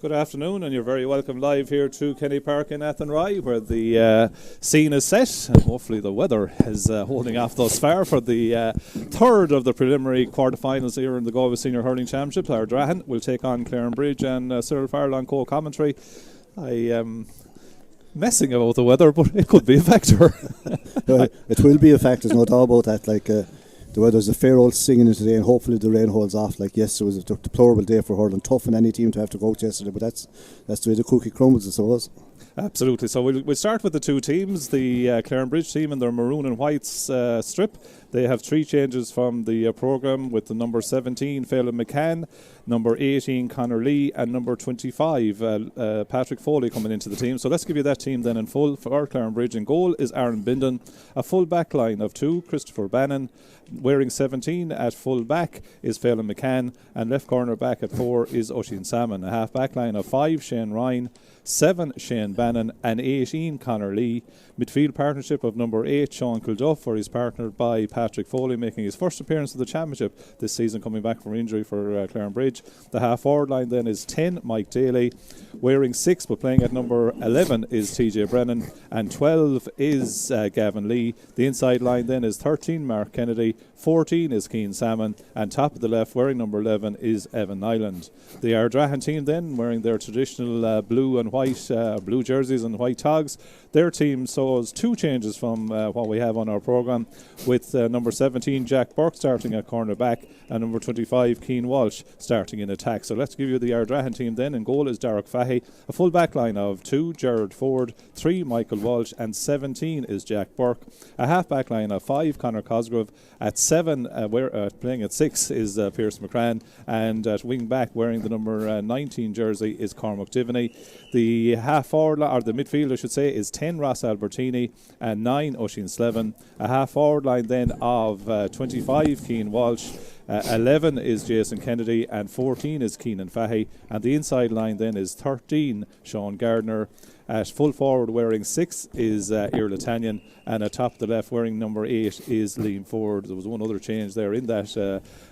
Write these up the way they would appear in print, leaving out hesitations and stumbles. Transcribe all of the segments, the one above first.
Good afternoon, and you're very welcome live here to Kenny Park in Athenry, where the scene is set, and hopefully the weather is holding off thus far for the third of the preliminary quarterfinals here in the Galway Senior Hurling Championship. Ardrahan will take on Clarinbridge, and Cyril Farrell on co-commentary. I am messing about the weather, but it could be a factor. It will be a factor, there's no doubt about that. The weather's a fair old singing in today, and hopefully the rain holds off. Yesterday was a deplorable day for hurling. Tough on any team to have to go out yesterday, but that's the way the cookie crumbles, I suppose. Absolutely. So we'll start with the two teams. The Clarinbridge team in their maroon and white strip. They have three changes from the programme, with the number 17, Phelan McCann, number 18, Conor Lee, and number 25, Patrick Foley coming into the team. So let's give you that team then in full. For Clarinbridge, in goal is Aaron Bindon. A full back line of 2, Christopher Bannon. Wearing 17 at full back is Phelan McCann, and left corner back at 4 is Oisin Salmon. A half back line of 5, Shane Ryan, 7, Shane Bannon, and 18, Conor Lee. Midfield partnership of number 8, Sean Kilduff, where he's partnered by Patrick Foley, making his first appearance of the championship this season, coming back from injury for Clarinbridge. The half forward line then is 10, Mike Daly. Wearing 6 but playing at number 11 is TJ Brennan, and 12 is Gavin Lee. The inside line then is 13, Mark Kennedy, 14 is Keane Salmon, and top of the left, wearing number 11, is Evan Nyland. The Ardrahan team then, wearing their traditional blue and white, blue jerseys and white togs. Their team shows two changes from what we have on our programme, with number 17, Jack Burke, starting at cornerback, and number 25, Keane Walsh, starting in attack. So let's give you the Ardrahan team then. In goal is Derek Fahy. A full back line of 2, Gerard Ford, 3, Michael Walsh, and 17 is Jack Burke. A half back line of 5, Conor Cosgrove. At 7, playing at 6 is Pierce McCran, and at wing back, wearing the number 19 jersey, is Cormac Diviney. The half forward, or the midfield I should say, is 10, Ross Albertini, and 9, Oisin Slevin. A half forward line then of 25, Keane Walsh, 11 is Jason Kennedy, and 14 is Keenan Fahy. And the inside line then is 13, Sean Gardner. At full forward, wearing 6 is Irla Tanyan, and at top of the left, wearing number 8 is Liam Ford. There was one other change there in that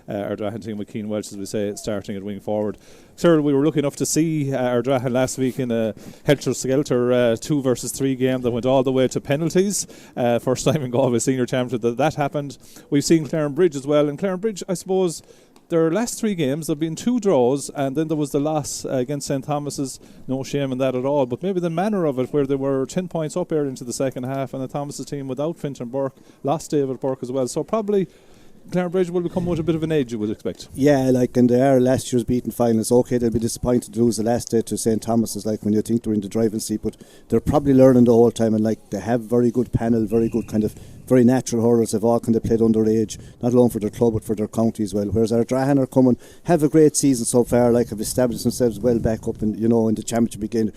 Ardrahan team, with Keane Welch, as we say, starting at wing forward. Sir, we were lucky enough to see Ardrahan last week in a helter-skelter 2 versus 3 game that went all the way to penalties. First time in Galway Senior Championship that happened. We've seen Clarinbridge as well, and Clarinbridge, I suppose, their last 3 games, there have been 2 draws, and then there was the loss against St Thomas's. No shame in that at all, but maybe the manner of it, where they were 10 points up there into the second half, and the Thomas's team without Fintan Burke lost David Burke as well. So probably Clarinbridge will become with a bit of an edge, you would expect. Yeah, and they are last year's beaten finalists. Okay, they'll be disappointed to lose the last day to St Thomas's, when you think they're in the driving seat, but they're probably learning the whole time, and they have very good panel, very good very natural hurlers. They've all played underage, not alone for their club but for their county as well. Whereas Ardrahan are coming, have a great season so far, have established themselves well back up in the championship again.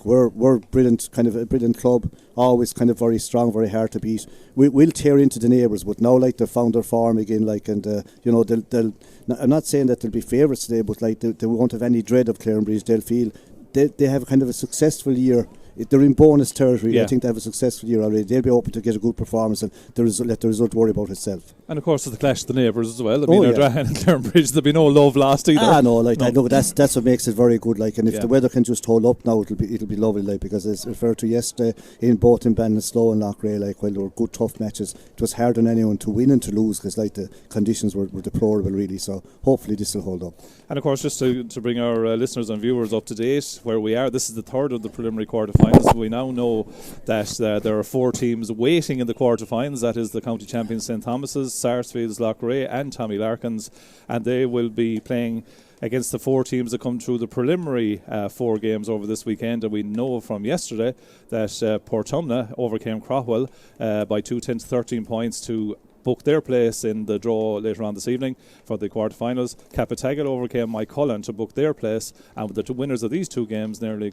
We're brilliant, a brilliant club, always very strong, very hard to beat. We'll tear into the neighbours, but now they've found their form again, they'll I'm not saying that they'll be favourites today, but they won't have any dread of Clarinbridge. They'll feel they have a successful year. They're in bonus territory. Yeah. I think they have a successful year already. They'll be open to get a good performance, and let the result worry about itself. And of course, it's the clash of the neighbours as well. Ardrahan and Clarinbridge, there'll be no love lost either. No. That's what makes it very good. And if the weather can just hold up now, it'll be lovely. Because as referred to yesterday, both in Ballinasloe and Lochray, while they were good tough matches, it was hard on anyone to win and to lose, because the conditions were deplorable really. So hopefully this will hold up. And of course, just to bring our listeners and viewers up to date where we are, this is the third of the preliminary quarterfinals. We now know that there are 4 teams waiting in the quarterfinals. That is the county champions St Thomas's, Sarsfields, Lochray, and Tommy Larkins, and they will be playing against the 4 teams that come through the preliminary 4 games over this weekend. And we know from yesterday that Portumna overcame Craughwell by 2-10 to 13 points to book their place in the draw later on this evening for the quarterfinals. Capitagal overcame Mike Cullen to book their place, and the 2 winners of these 2 games, namely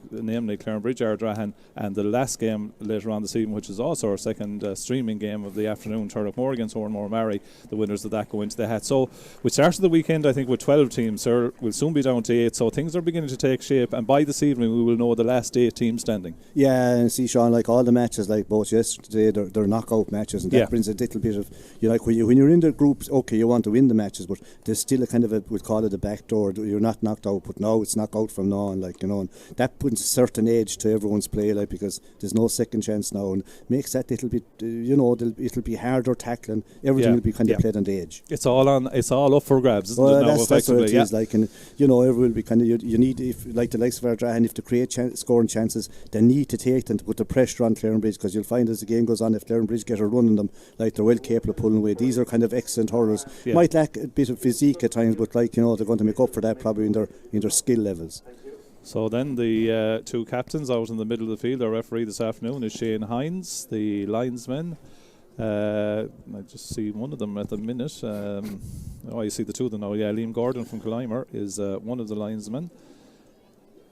Clarinbridge, Ardrahan, and the last game later on this evening, which is also our second streaming game of the afternoon, Turlough against Oranmore Mary, the winners of that go into the hat. So we started the weekend, I think, with 12 teams, sir. We'll soon be down to 8, so things are beginning to take shape, and by this evening we will know the last 8 teams standing. Yeah, and see, Sean, all the matches, both yesterday, they're knockout matches, and that brings a little bit of you know, like when you're in the groups, okay, you want to win the matches, but there's still a kind of we'll call it a back door. You're not knocked out, but now it's knocked out from now on, like, you know, and that puts a certain edge to everyone's play, like, because there's no second chance now, and makes that little bit, you know, it'll be harder tackling. Everything will be kind of played on the edge. It's all up for grabs, isn't it? Now, that's what it is. Like, and you know, everyone will be kind of you need, if like the likes of Ardrahan, if to create scoring chances, they need to take them to put the pressure on Clarinbridge, because you'll find as the game goes on, if Clarinbridge get a run on them, like, they're well capable of pulling away. These are kind of excellent hurlers. Might lack a bit of physique at times, but, like, you know, they're going to make up for that probably in their skill levels. So then the two captains out in the middle of the field, our referee this afternoon is Shane Hines, the linesman. I just see one of them at the minute. You see the two of them now. Yeah, Liam Gordon from Clymer is one of the linesmen.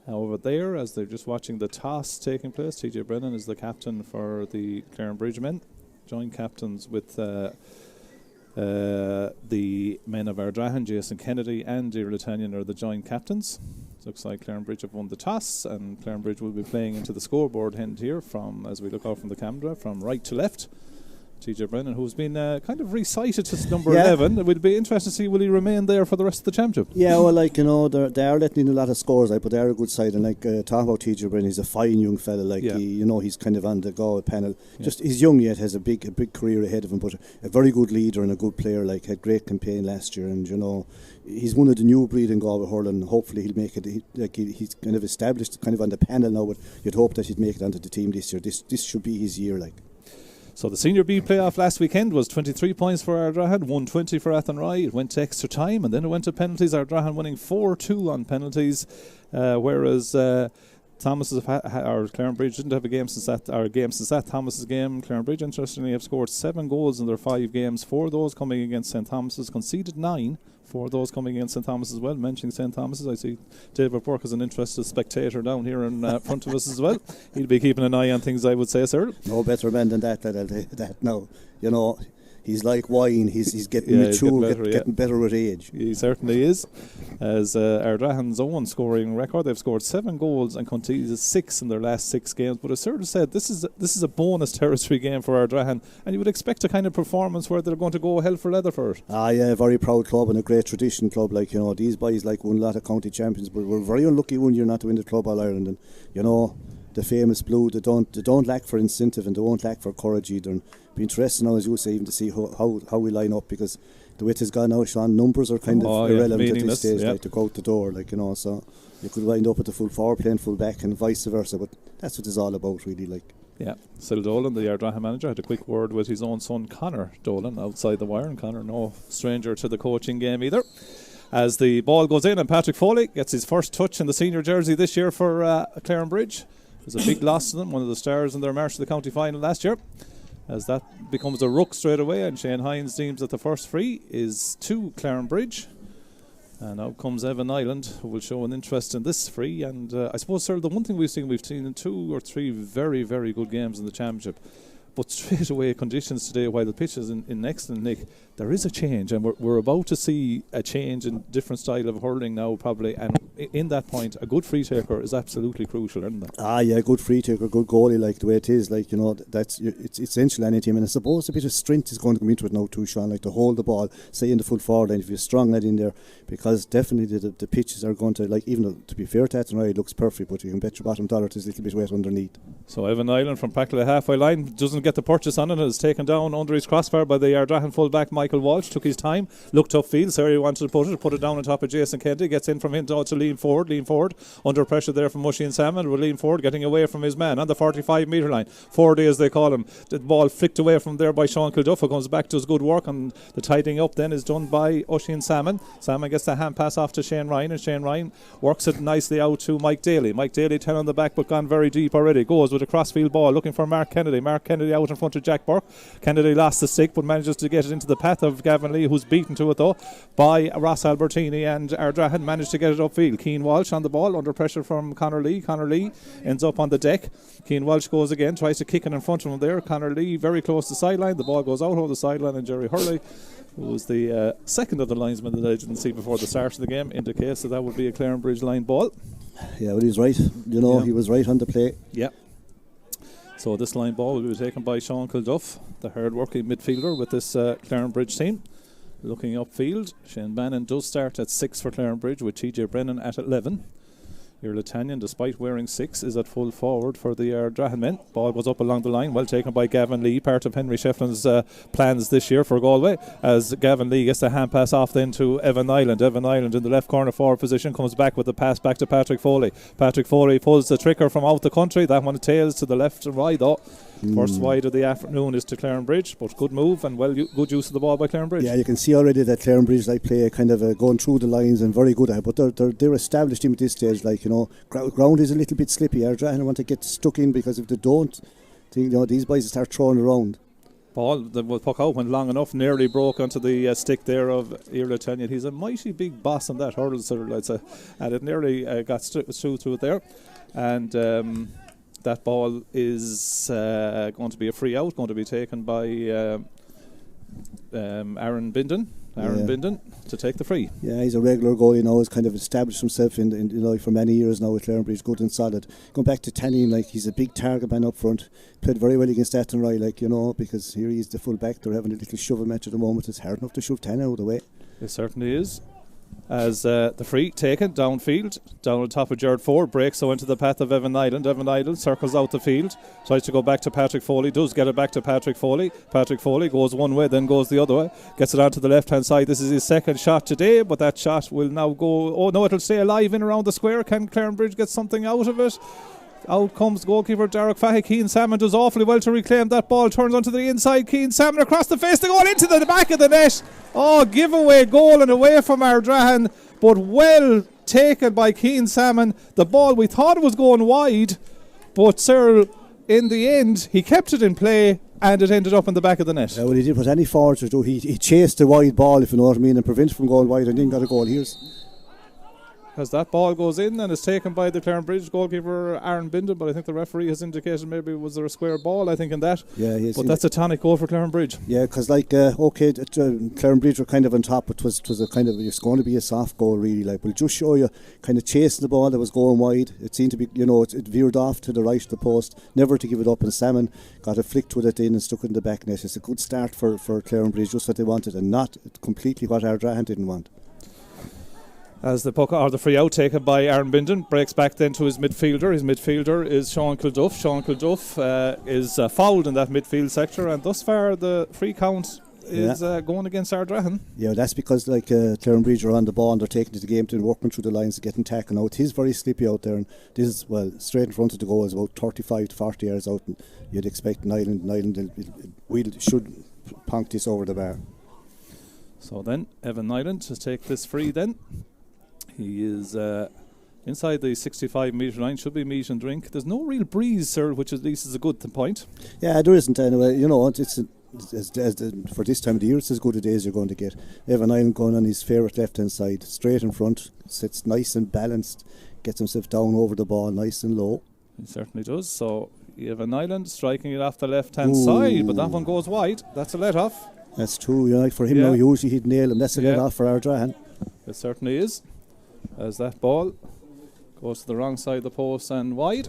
Over there, as they're just watching the toss taking place, TJ Brennan is the captain for the Clarinbridge men. Joint captains with the men of Ardrahan, Jason Kennedy and Dear Litanian are the joint captains. Looks like Clarinbridge have won the toss, and Clarinbridge will be playing into the scoreboard end here from, as we look out from the camera, from right to left. TJ Brennan, who's been kind of recited to number 11. It would be interesting to see, will he remain there for the rest of the championship? Yeah, well, like, you know, they are letting in a lot of scores, like, but they are a good side. And, like, talking about TJ Brennan, he's a fine young fella. Like, you know, he's kind of on the Galway panel. Just, he's young yet, has a big career ahead of him, but a very good leader and a good player. Like, had great campaign last year, and, you know, he's one of the new breed in Galway hurling. Hopefully he'll make it. He's kind of established kind of on the panel now, but you'd hope that he'd make it onto the team this year. This should be his year, like. So the Senior B playoff last weekend was 23 points for Ardrahan, 120 for Athenry. It went to extra time and then it went to penalties. Ardrahan winning 4-2 on penalties, whereas Clarinbridge didn't have a game since that Thomas's game. Clarinbridge, interestingly, have scored 7 goals in their 5 games, 4 of those coming against St Thomas's, conceded 9. 4 of those coming against St Thomas as well. Mentioning St Thomas's, I see David Burke is an interested spectator down here in front of us as well. He'll be keeping an eye on things, I would say, sir. No better man than that. No, you know, he's like wine. He's getting mature, getting better with age. He certainly is. As Ardrahan's own scoring record, they've scored 7 goals and conceded 6 in their last 6 games. But as Sir said, this is a bonus territory game for Ardrahan, and you would expect a kind of performance where they're going to go hell for leather for it. Very proud club and a great tradition club. Like, you know, these boys like won a lot of county champions, but we're very unlucky one year not to win the Club All Ireland. And, you know, the famous blue, they don't lack for incentive and they won't lack for courage either. And it'll be interesting now, as you say, even to see how we line up, because the way it has gone now, Sean, numbers are kind of irrelevant at this stage, like, to go out the door, like, you know, so you could wind up at the full forward playing full back and vice versa, but that's what it's all about, really, like. Yeah, Sil Dolan, the Ardrahan manager, had a quick word with his own son Conor Dolan outside the wire, and Conor no stranger to the coaching game either. As the ball goes in and Patrick Foley gets his first touch in the senior jersey this year for Clarinbridge. It was a big loss to them, one of the stars in their march to the county final last year. As that becomes a ruck straight away, and Shane Hines deems that the first free is to Clarinbridge. And out comes Evan Island, who will show an interest in this free. And I suppose, sir, the one thing we've seen in 2 or 3 very, very good games in the championship, but straight away conditions today, while the pitch is in excellent nick, there is a change, and we're about to see a change in different style of hurling now probably, and in that point a good free taker is absolutely crucial, isn't it? Good free taker, good goalie, like the way it is, like, you know, it's essential in any team. And I suppose a bit of strength is going to come into it now too, Sean, like to hold the ball, say in the full forward line if you're strong lad in there, because definitely the pitches are going to, like, even though, to be fair to that, it looks perfect, but you can bet your bottom dollar there's a little bit wet underneath. So Evan Island from practically the halfway line doesn't get the purchase on it, is taken down under his crossbar by the Ardrahan full-back Michael Walsh. Took his time, looked upfield, so he wanted to put it down on top of Jason Kennedy, gets in from him to lean forward, under pressure there from Mushy and Salmon, will lean forward, getting away from his man on the 45 metre line, 40 as they call him. The ball flicked away from there by Sean Kilduff, who comes back to his good work, and the tidying up then is done by Mushy and Salmon. Salmon gets the hand pass off to Shane Ryan, and Shane Ryan works it nicely out to Mike Daly. Mike Daly 10 on the back, but gone very deep already, goes with a crossfield ball looking for Mark Kennedy out in front of Jack Burke. Kennedy lost the stick but manages to get it into the path of Gavin Lee, who's beaten to it though by Ross Albertini, and Ardrahan managed to get it upfield. Keane Walsh on the ball under pressure from Conor Lee. Conor Lee ends up on the deck. Keane Walsh goes again, tries to kick it in front of him there. Conor Lee very close to the sideline, the ball goes out over the sideline, and Jerry Hurley, who was the second of the linesmen that I didn't see before the start of the game, indicates that would be a Clarinbridge line ball. Yeah, well, he's right, he was right on the play. Yeah. So this line ball will be taken by Sean Kilduff, the hard-working midfielder with this Clarinbridge team. Looking upfield, Shane Bannon does start at 6 for Clarinbridge with TJ Brennan at 11. Irlatanian, despite wearing 6, is at full forward for the Ardrahan men. Ball goes up along the line, well taken by Gavin Lee, part of Henry Shefflin's plans this year for Galway, as Gavin Lee gets the hand pass off then to Evan Ireland. Evan Ireland in the left corner forward position comes back with the pass back to Patrick Foley. Patrick Foley pulls the trigger from out the country. That one tails to the left and right though. First wide of the afternoon is to Clarinbridge, but good move and good use of the ball by Clarinbridge. Yeah, you can see already that Clarinbridge play kind of going through the lines and very good at it, but they're established team at this stage. Ground is a little bit slippy. Ardrahan want to get stuck in, because if they don't, these boys start throwing around. Ball that will puck out went long enough, nearly broke onto the stick there of Irlatanian. He's a mighty big boss on that hurdle, and it nearly got through to it there. And that ball is going to be a free out, going to be taken by Aaron Bindon. Bindon to take the free. Yeah, he's a regular goalie now. He's kind of established himself in for many years now with Clarinbridge, good and solid. Going back to Tannin, he's a big target man up front. Played very well against Athenry, because here he's the full back. They're having a little shovel match at the moment. It's hard enough to shove Tannin out of the way. It certainly is. As the free taken downfield, down on top of Jared Ford, breaks so into the path of Evan Ireland. Evan Ireland circles out the field, tries to go back to Patrick Foley, does get it back to Patrick Foley. Patrick Foley goes one way, then goes the other way, gets it onto the left hand side. This is his second shot today, but that shot will now go, it'll stay alive in around the square. Can Clarinbridge get something out of it? Out comes goalkeeper Derek Fahy. Keane Salmon does awfully well to reclaim that ball. Turns onto the inside. Keane Salmon across the face. The goal into the back of the net. Giveaway goal and away from Ardrahan, but well taken by Keane Salmon. The ball, we thought it was going wide, but Cyril, in the end, he kept it in play and it ended up in the back of the net. Yeah, well, he didn't put any forward to do. He chased the wide ball, if you know what I mean, and prevented from going wide, and then got a goal. As that ball goes in and is taken by the Clarinbridge goalkeeper Aaron Bindon, but I think the referee has indicated maybe was there a square ball, I think, in that. Yeah, but that's a tonic goal for Clarinbridge. Yeah, because Clarinbridge were kind of on top, but it was a kind of, it's going to be a soft goal really, but it just show you kind of chasing the ball that was going wide. It seemed to be, it veered off to the right of the post, never to give it up, and Salmon got a flicked with it in and stuck it in the back net. It's a good start for Clarinbridge, just what they wanted, and not completely what Ardrahan didn't want. As the puck or the free out taken by Aaron Bindon, breaks back then to his midfielder. His midfielder is Sean Kilduff. Sean Kilduff is fouled in that midfield sector, and thus far the free count is going against Ardrahan. Yeah, that's because Clarinbridge are on the ball and they're taking to the game to working through the lines, getting taken out. He's very slippy out there, and this is straight in front of the goal is about 35 to 40 yards out, and you'd expect Ireland should punk this over the bar. So then Evan Ireland to take this free then. He is inside the 65 metre line, should be meat and drink. There's no real breeze, sir, which at least is a good point. Yeah, there isn't anyway. For this time of the year, it's as good a day as you're going to get. Evan Ireland going on his favourite left-hand side, straight in front, sits nice and balanced, gets himself down over the ball, nice and low. He certainly does. So Evan Ireland striking it off the left-hand side, but that one goes wide. That's a let-off. That's true. For him now, usually he'd nail him. That's a let-off for Ardrahan. It certainly is. As that ball goes to the wrong side of the post and wide.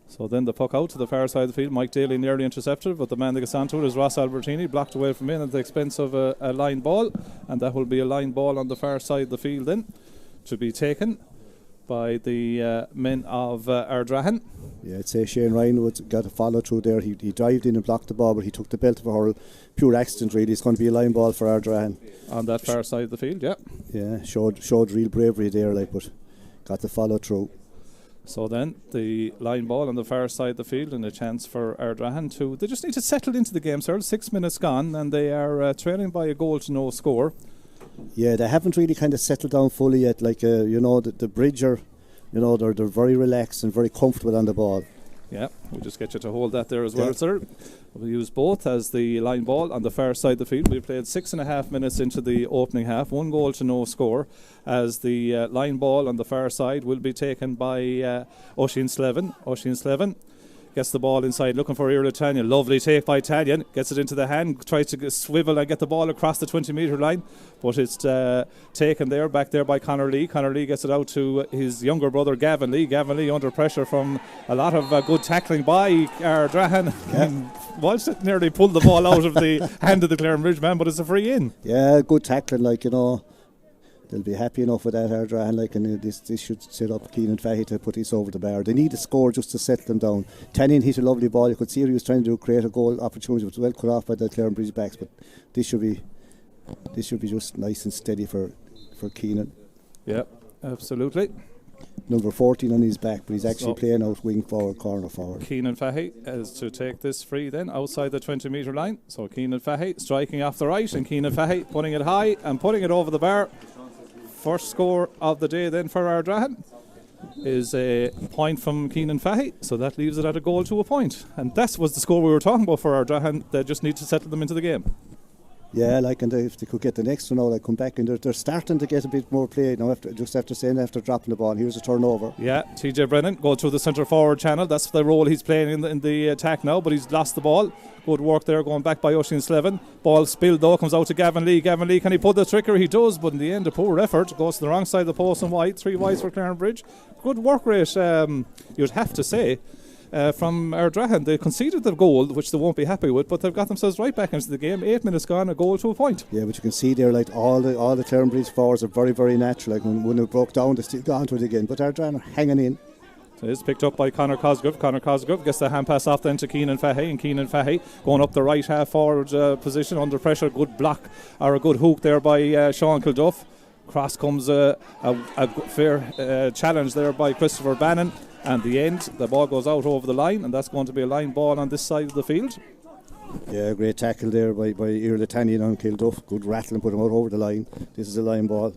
So then the puck out to the far side of the field. Mike Daly nearly intercepted, but the man that gets onto it is Ross Albertini, blocked away from in at the expense of a line ball, and that will be a line ball on the far side of the field then to be taken by the men of Ardrahan. Yeah, I'd say Shane Ryan got a follow through there. He dived in and blocked the ball, but he took the belt of a hurl. Pure accident really. It's going to be a line ball for Ardrahan. On that far side of the field, yeah. Yeah, showed real bravery there, but got the follow through. So then the line ball on the far side of the field and a chance for Ardrahan to, they just need to settle into the game, sir. 6 minutes gone and they are trailing by a goal to no score. Yeah, they haven't really kind of settled down fully yet. The Bridge are, they're very relaxed and very comfortable on the ball. Yeah, we'll just get you to hold that there as well, sir. We'll use both as the line ball on the far side of the field. We played 6.5 minutes into the opening half, 1 goal to no score, as the line ball on the far side will be taken by Oisin Slevin. Oisin Slevin gets the ball inside, looking for Irla Tanyan. Lovely take by Tanyan, gets it into the hand, tries to swivel and get the ball across the 20-metre line, but it's taken there, back there by Conor Lee. Conor Lee gets it out to his younger brother Gavin Lee. Gavin Lee under pressure from a lot of good tackling by Ardrahan. Walsh nearly pulled the ball out of the hand of the Clarinbridge man, but it's a free in. Yeah, good tackling, like, you know. They'll be happy enough with that, Ardrahan, like, and this should set up Keenan Fahey to put this over the bar. They need a score just to settle them down. Tannin hit a lovely ball. You could see he was trying to create a goal opportunity. It was well cut off by the Clarinbridge backs, but this should be just nice and steady for Keenan. Yeah, absolutely. Number 14 on his back, but he's actually playing out wing forward, corner forward. Keenan Fahey is to take this free then outside the 20-metre line. So Keenan Fahey striking off the right, and Keenan Fahey putting it high and putting it over the bar. First score of the day then for Ardrahan is a point from Keenan Fahey, so that leaves it at a goal to a point. And that was the score we were talking about for Ardrahan. They just need to settle them into the game. Yeah, like, and if they could get the next one out, like, come back, and they're starting to get a bit more play now after dropping the ball. Here's a turnover. Yeah, TJ Brennan go through the centre forward channel. That's the role he's playing in the attack now, but he's lost the ball. Good work there, going back by Oisin Slevin. Ball spilled though, comes out to Gavin Lee. Gavin Lee, can he pull the trigger? He does, but in the end, a poor effort. Goes to the wrong side of the post and wide. 3 wides for Clarinbridge. Good work rate, you'd have to say. From Ardrahan, they conceded the goal, which they won't be happy with, but they've got themselves right back into the game. 8 minutes gone, a goal to a point. Yeah, but you can see there, like, all the Clarinbridge forwards are very, very natural. Like, when it broke down, they still got to it again. But Ardrahan are hanging in. So it's picked up by Conor Cosgrove. Conor Cosgrove gets the hand pass off then to Keenan Fahey, and Keenan Fahey going up the right half forward position under pressure. Good block or a good hook there by Sean Kilduff. Cross comes a fair challenge there by Christopher Bannon. And the end, the ball goes out over the line, and that's going to be a line ball on this side of the field. Yeah, great tackle there by Irla Tanyan on Kilduff. Good rattle and put him out over the line. This is a line ball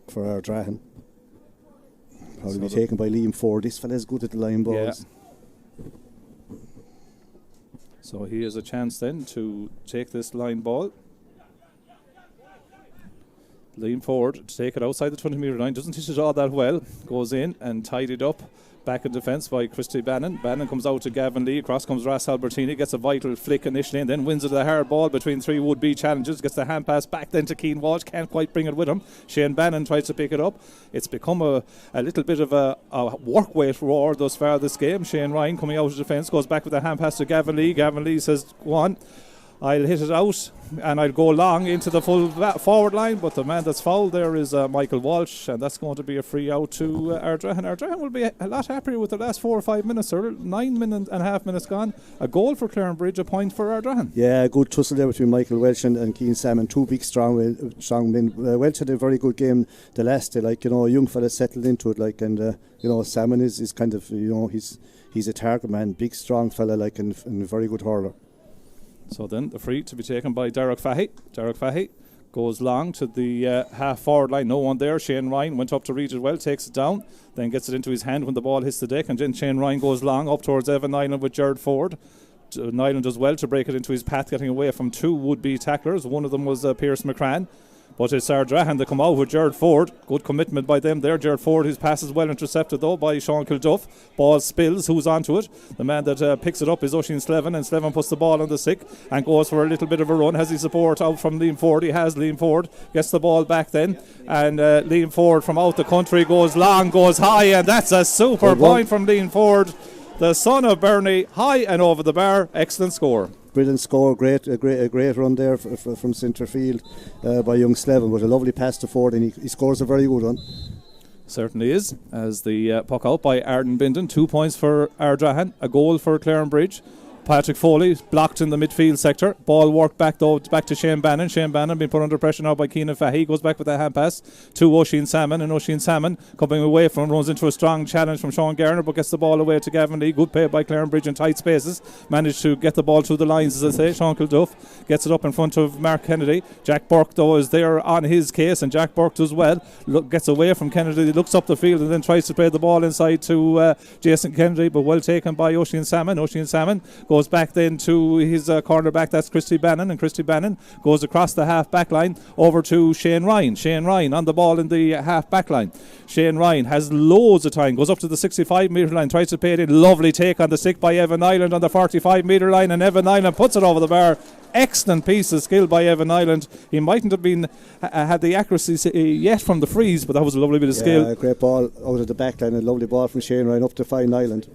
for Ardrahan. Probably be taken by Liam Ford. This fella's good at the line balls. Yeah. So he has a chance then to take this line ball. Lean forward to take it outside the 20-metre line. Doesn't hit it all that well. Goes in and tidied up. Back in defence by Christy Bannon. Bannon comes out to Gavin Lee. Across comes Ross Albertini. Gets a vital flick initially and then wins it a hard ball between 3 would-be challenges. Gets the hand pass back then to Keane Walsh. Can't quite bring it with him. Shane Bannon tries to pick it up. It's become a little bit of a work weight roar thus far this game. Shane Ryan coming out of defence. Goes back with the hand pass to Gavin Lee. Gavin Lee says, go on. I'll hit it out and I'll go long into the full forward line, but the man that's fouled there is Michael Walsh, and that's going to be a free out to Ardrahan. Ardrahan will be a lot happier with the last 4 or 5 minutes, sir. 9.5 minutes gone. A goal for Clarinbridge, a point for Ardrahan. Yeah, good tussle there between Michael Welsh and Keane Salmon. 2 big strong men. Welsh had a very good game the last day, like, you know, a young fella settled into it, like, and you know, Salmon is kind of, you know, he's a target man, big strong fella, like, and a very good hurler. So then the free to be taken by Derek Fahey. Derek Fahey goes long to the half forward line. No one there. Shane Ryan went up to reach it well, takes it down, then gets it into his hand when the ball hits the deck, and then Shane Ryan goes long up towards Evan Nyland with Jared Ford. Nyland does well to break it into his path, getting away from 2 would-be tacklers. One of them was Pierce McCrann. But it's Ardrahan that come out with Jared Ford. Good commitment by them there. Jared Ford, his pass is well intercepted though by Sean Kilduff. Ball spills. Who's onto it? The man that picks it up is Oisin Slevin, and Slevin puts the ball on the sick and goes for a little bit of a run. Has he support out from Liam Ford? He has. Liam Ford gets the ball back then, and Liam Ford from out the country goes long, goes high, and that's a super point from Liam Ford, the son of Bernie, high and over the bar. Excellent score. Brilliant score, a great run there from centre field by young Slevin, but a lovely pass to Ford, and he scores a very good one. Certainly is, as the puck out by Arden Bindon. 2 points for Ardrahan, a goal for Clarinbridge. Patrick Foley blocked in the midfield sector. Ball worked back though, back to Shane Bannon. Shane Bannon being put under pressure now by Keenan Fahey. Goes back with a hand pass to Oisin Salmon, and Oisin Salmon coming away from, runs into a strong challenge from Sean Garner, but gets the ball away to Gavin Lee. Good play by Clarinbridge in tight spaces. Managed to get the ball through the lines, as I say. Sean Kilduff gets it up in front of Mark Kennedy. Jack Burke though is there on his case, and Jack Burke does well. Gets away from Kennedy, looks up the field and then tries to play the ball inside to Jason Kennedy, but well taken by Oisin Salmon. Oisin Salmon goes goes back then to his cornerback, that's Christy Bannon, and Christy Bannon goes across the half back line over to Shane Ryan. Shane Ryan on the ball in the half back line. Shane Ryan has loads of time, goes up to the 65 metre line, tries to pay it in. Lovely take on the stick by Evan Ireland on the 45 metre line, and Evan Ireland puts it over the bar. Excellent piece of skill by Evan Ireland. He mightn't have been had the accuracy yet from the freeze, but that was a lovely bit of skill. A great ball out of the back line, a lovely ball from Shane Ryan up to Fine Island.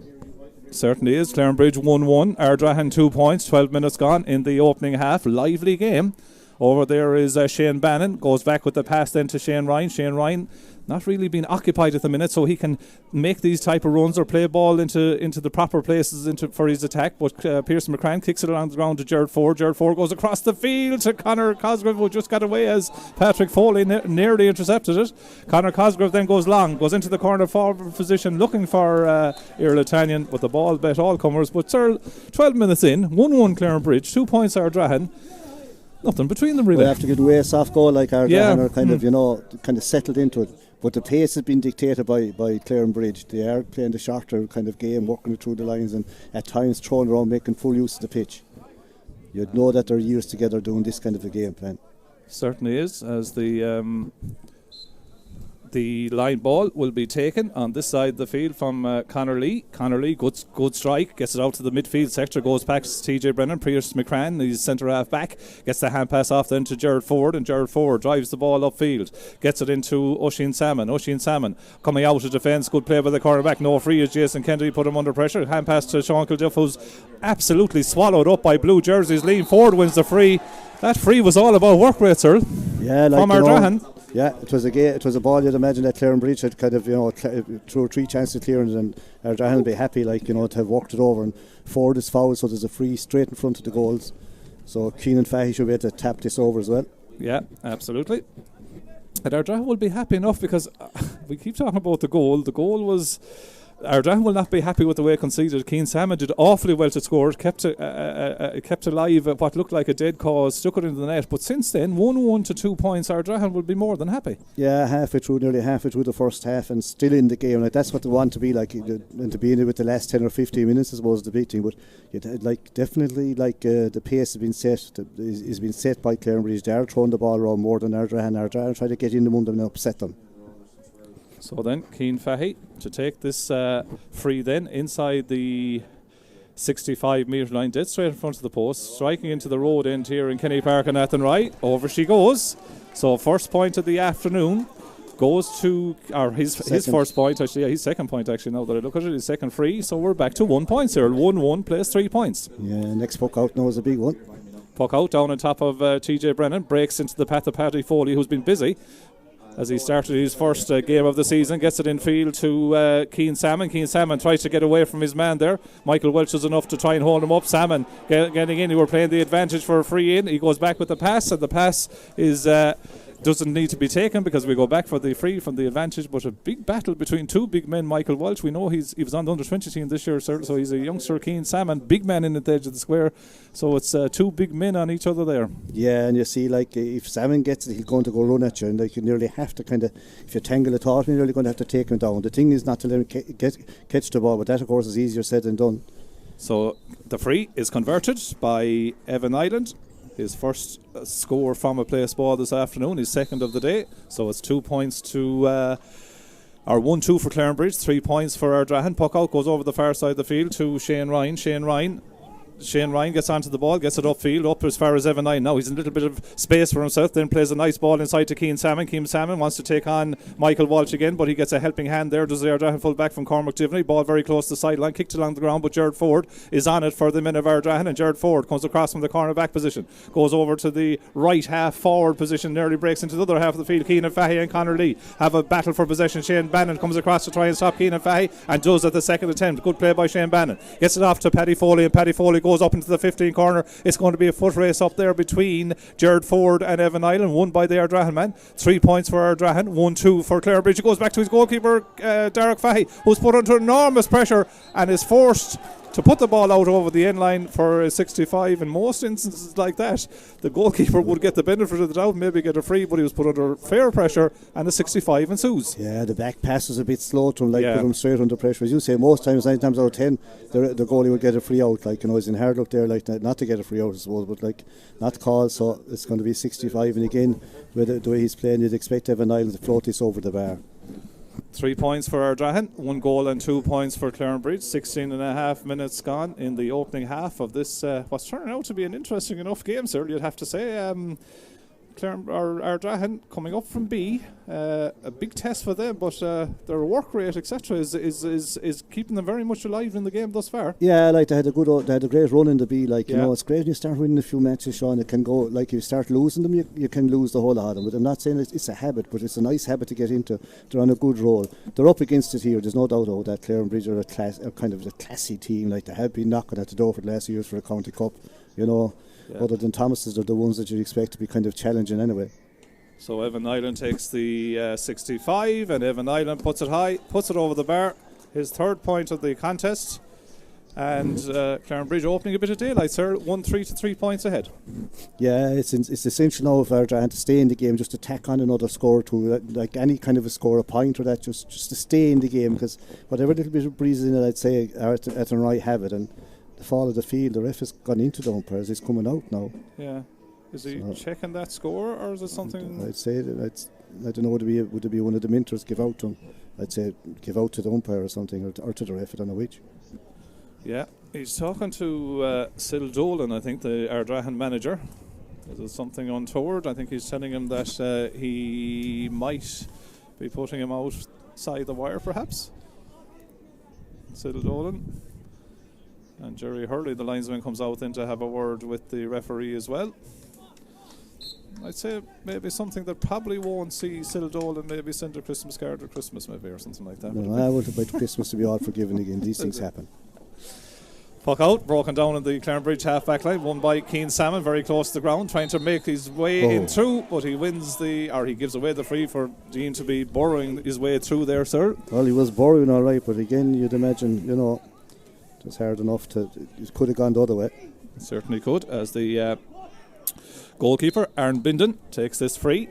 Certainly is. Clarinbridge 1-1, Ardrahan 2 points, 12 minutes gone in the opening half. Lively game. Over there is Shane Bannon, goes back with the pass then to Shane Ryan. Shane Ryan not really being occupied at the minute, so he can make these type of runs or play ball into the proper places for his attack. But Pearson McCran kicks it along the ground to Gerard Ford. Gerard Ford goes across the field to Conor Cosgrove, who just got away as Patrick Foley nearly intercepted it. Conor Cosgrove then goes long, goes into the corner forward position looking for Irlatanian, but the ball bet all comers. But 12 minutes in, 1-1 Clarinbridge, 2 points Ardrahan. Nothing between them really. We have to get away a soft goal like Ardrahan are kind of settled into it. But the pace has been dictated by Clarinbridge. They are playing the shorter kind of game, working it through the lines, and at times throwing around, making full use of the pitch. You'd know that they're years together doing this kind of a game plan. Certainly is, as the line ball will be taken on this side of the field from Conor Lee. Conor Lee, good strike, gets it out to the midfield sector, goes back to TJ Brennan. Pierce McCran, he's centre half back, gets the hand pass off then to Gerard Ford, and Gerard Ford drives the ball upfield, gets it into Oisin Salmon. Oisin Salmon coming out of defence, good play by the cornerback, no free as Jason Kennedy put him under pressure. Hand pass to Sean Kilduff, who's absolutely swallowed up by blue jerseys. Liam Ford wins the free. That free was all about work rate, sir. Yeah, like from Ardrahan. Yeah, it was a ball you'd imagine that Clarinbridge had kind of, threw 3 chances of clearance, and Ardrahan will be happy, to have worked it over, and Ford is fouled, so there's a free straight in front of the goals. So Keenan Fahy should be able to tap this over as well. Yeah, absolutely. And Ardrahan will be happy enough because we keep talking about the goal. The goal was... Ardrahan will not be happy with the way conceded. Keane Salmon did awfully well to score, kept alive what looked like a dead cause, stuck it into the net. But since then, 1-1 to 2 points, Ardrahan will be more than happy. Yeah, nearly halfway through the first half, and still in the game. Like, that's what they want to be like, and to be in it with the last 10 or 15 minutes, I suppose, is the big thing. But the pace has been set. Is been set by Clarinbridge. They are throwing the ball around more than Ardrahan. Ardrahan try to get in among them and upset them. So then, Keane Fahy to take this free then inside the 65 metre line, dead straight in front of the post, striking into the road end here in Kenny Park and Athenry. Over she goes. So first point of the afternoon goes to his first point, actually, his second point actually, now that I look at it, his second free. So we're back to 1 point here. 1-1 plays 3 points. Yeah, next puck out now is a big one. Puck out down on top of TJ Brennan, breaks into the path of Paddy Foley, who's been busy as he started his first game of the season, gets it in field to Keane Salmon. Keane Salmon tries to get away from his man there. Michael Welch is enough to try and hold him up. Salmon getting in, he were playing the advantage for a free in. He goes back with the pass, and the pass is doesn't need to be taken because we go back for the free from the advantage. But a big battle between two big men. Michael Welch, we know he was on the under-20 team this year, so he's a youngster. Keane Salmon, big man in at the edge of the square, so it's two big men on each other there. Yeah, and you see, if Salmon gets it, he's going to go run at you, and you nearly have to if you tangle it off, you're nearly going to have to take him down. The thing is not to let him catch the ball, but that of course is easier said than done. So the free is converted by Evan Ireland. His first score from a place ball this afternoon, his second of the day. So it's 2 points to, or 1-2 for Clarinbridge, 3 points for Ardrahan. Puck out goes over the far side of the field to Shane Ryan. Shane Ryan gets onto the ball, gets it upfield, up as far as Evan Nine. Now he's in a little bit of space for himself, then plays a nice ball inside to Keane Salmon. Keane Salmon wants to take on Michael Walsh again, but he gets a helping hand there. Does the Ardrahan full back from Cormac Divney. Ball very close to the sideline, kicked along the ground, but Gerard Ford is on it for the men of Ardrahan, and Gerard Ford comes across from the corner back position, goes over to the right half forward position, nearly breaks into the other half of the field. Keenan Fahy and Conor Lee have a battle for possession. Shane Bannon comes across to try and stop Keenan Fahy, and does at the second attempt. Good play by Shane Bannon, gets it off to Paddy Foley, and Paddy Foley goes up into the 15 corner. It's going to be a foot race up there between Gerard Ford and Evan Island, won by the Ardrahan man. 3 points for Ardrahan, 1-2 for Clarinbridge. He goes back to his goalkeeper, Derek Fahy, who's put under enormous pressure and is forced to put the ball out over the end line for a 65, in most instances like that, the goalkeeper would get the benefit of the doubt, maybe get a free, but he was put under fair pressure, and a 65 ensues. Yeah, the back pass was a bit slow to him, put him straight under pressure. As you say, most times, 9 times out of 10, the goalie would get a free out. He's in hard luck there, not to get a free out, I suppose, but not called, so it's going to be 65. And again, with the way he's playing, you'd expect Evan Island to float this over the bar. 3 points for Ardrahan, 1 goal and 2 points for Clarinbridge. 16 and a half minutes gone in the opening half of this, what's turning out to be an interesting enough game, sir, you'd have to say. Ardrahan coming up from B, a big test for them, but their work rate, etc., is keeping them very much alive in the game thus far. Yeah, they had a great run in the B. It's great when you start winning a few matches, Sean. It can go, if you start losing them, you can lose the whole lot of them. But I'm not saying it's a habit, but it's a nice habit to get into. They're on a good roll. They're up against it here. There's no doubt about that. Clarinbridge are a kind of a classy team. They have been knocking at the door for the last years for a county cup. Other than Thomas's, they're the ones that you'd expect to be kind of challenging anyway. So Evan Island takes the 65, and Evan Island puts it high, puts it over the bar. His 3rd point of the contest. And Clarinbridge opening a bit of daylight, sir. 1-3 to 3 points ahead. Yeah, it's essential now for Ardrahan to stay in the game, just to tack on another score to any kind of a score, a point or that, just to stay in the game, because whatever little bit of breeze in it, I'd say at and right have it. And the fall of the field, the ref has gone into the umpires. He's coming out now. Yeah, is he checking that score, or is it something? I'd say that I don't know. Would it be one of the mentors give out to him? I'd say give out to the umpire or something, or to the ref. I don't know which. Yeah, he's talking to Sil Dolan, I think, the Ardrahan manager. Is it something untoward? I think he's telling him that he might be putting him outside the wire, perhaps. Sil Dolan. And Jerry Hurley, the linesman, comes out then to have a word with the referee as well. I'd say maybe something that probably won't see Sil Dolan maybe send a Christmas card at Christmas maybe, or something like that. No, I want about Christmas to be all forgiven again. These things happen. Puck out, broken down in the Clarinbridge half-back line, won by Keane Salmon, very close to the ground, trying to make his way in through, but he gives away the free for Dean to be burrowing his way through there, sir. Well, he was burrowing all right, but again, you'd imagine, it was hard enough it could have gone the other way. It certainly could, as the goalkeeper, Aaron Bindon, takes this free.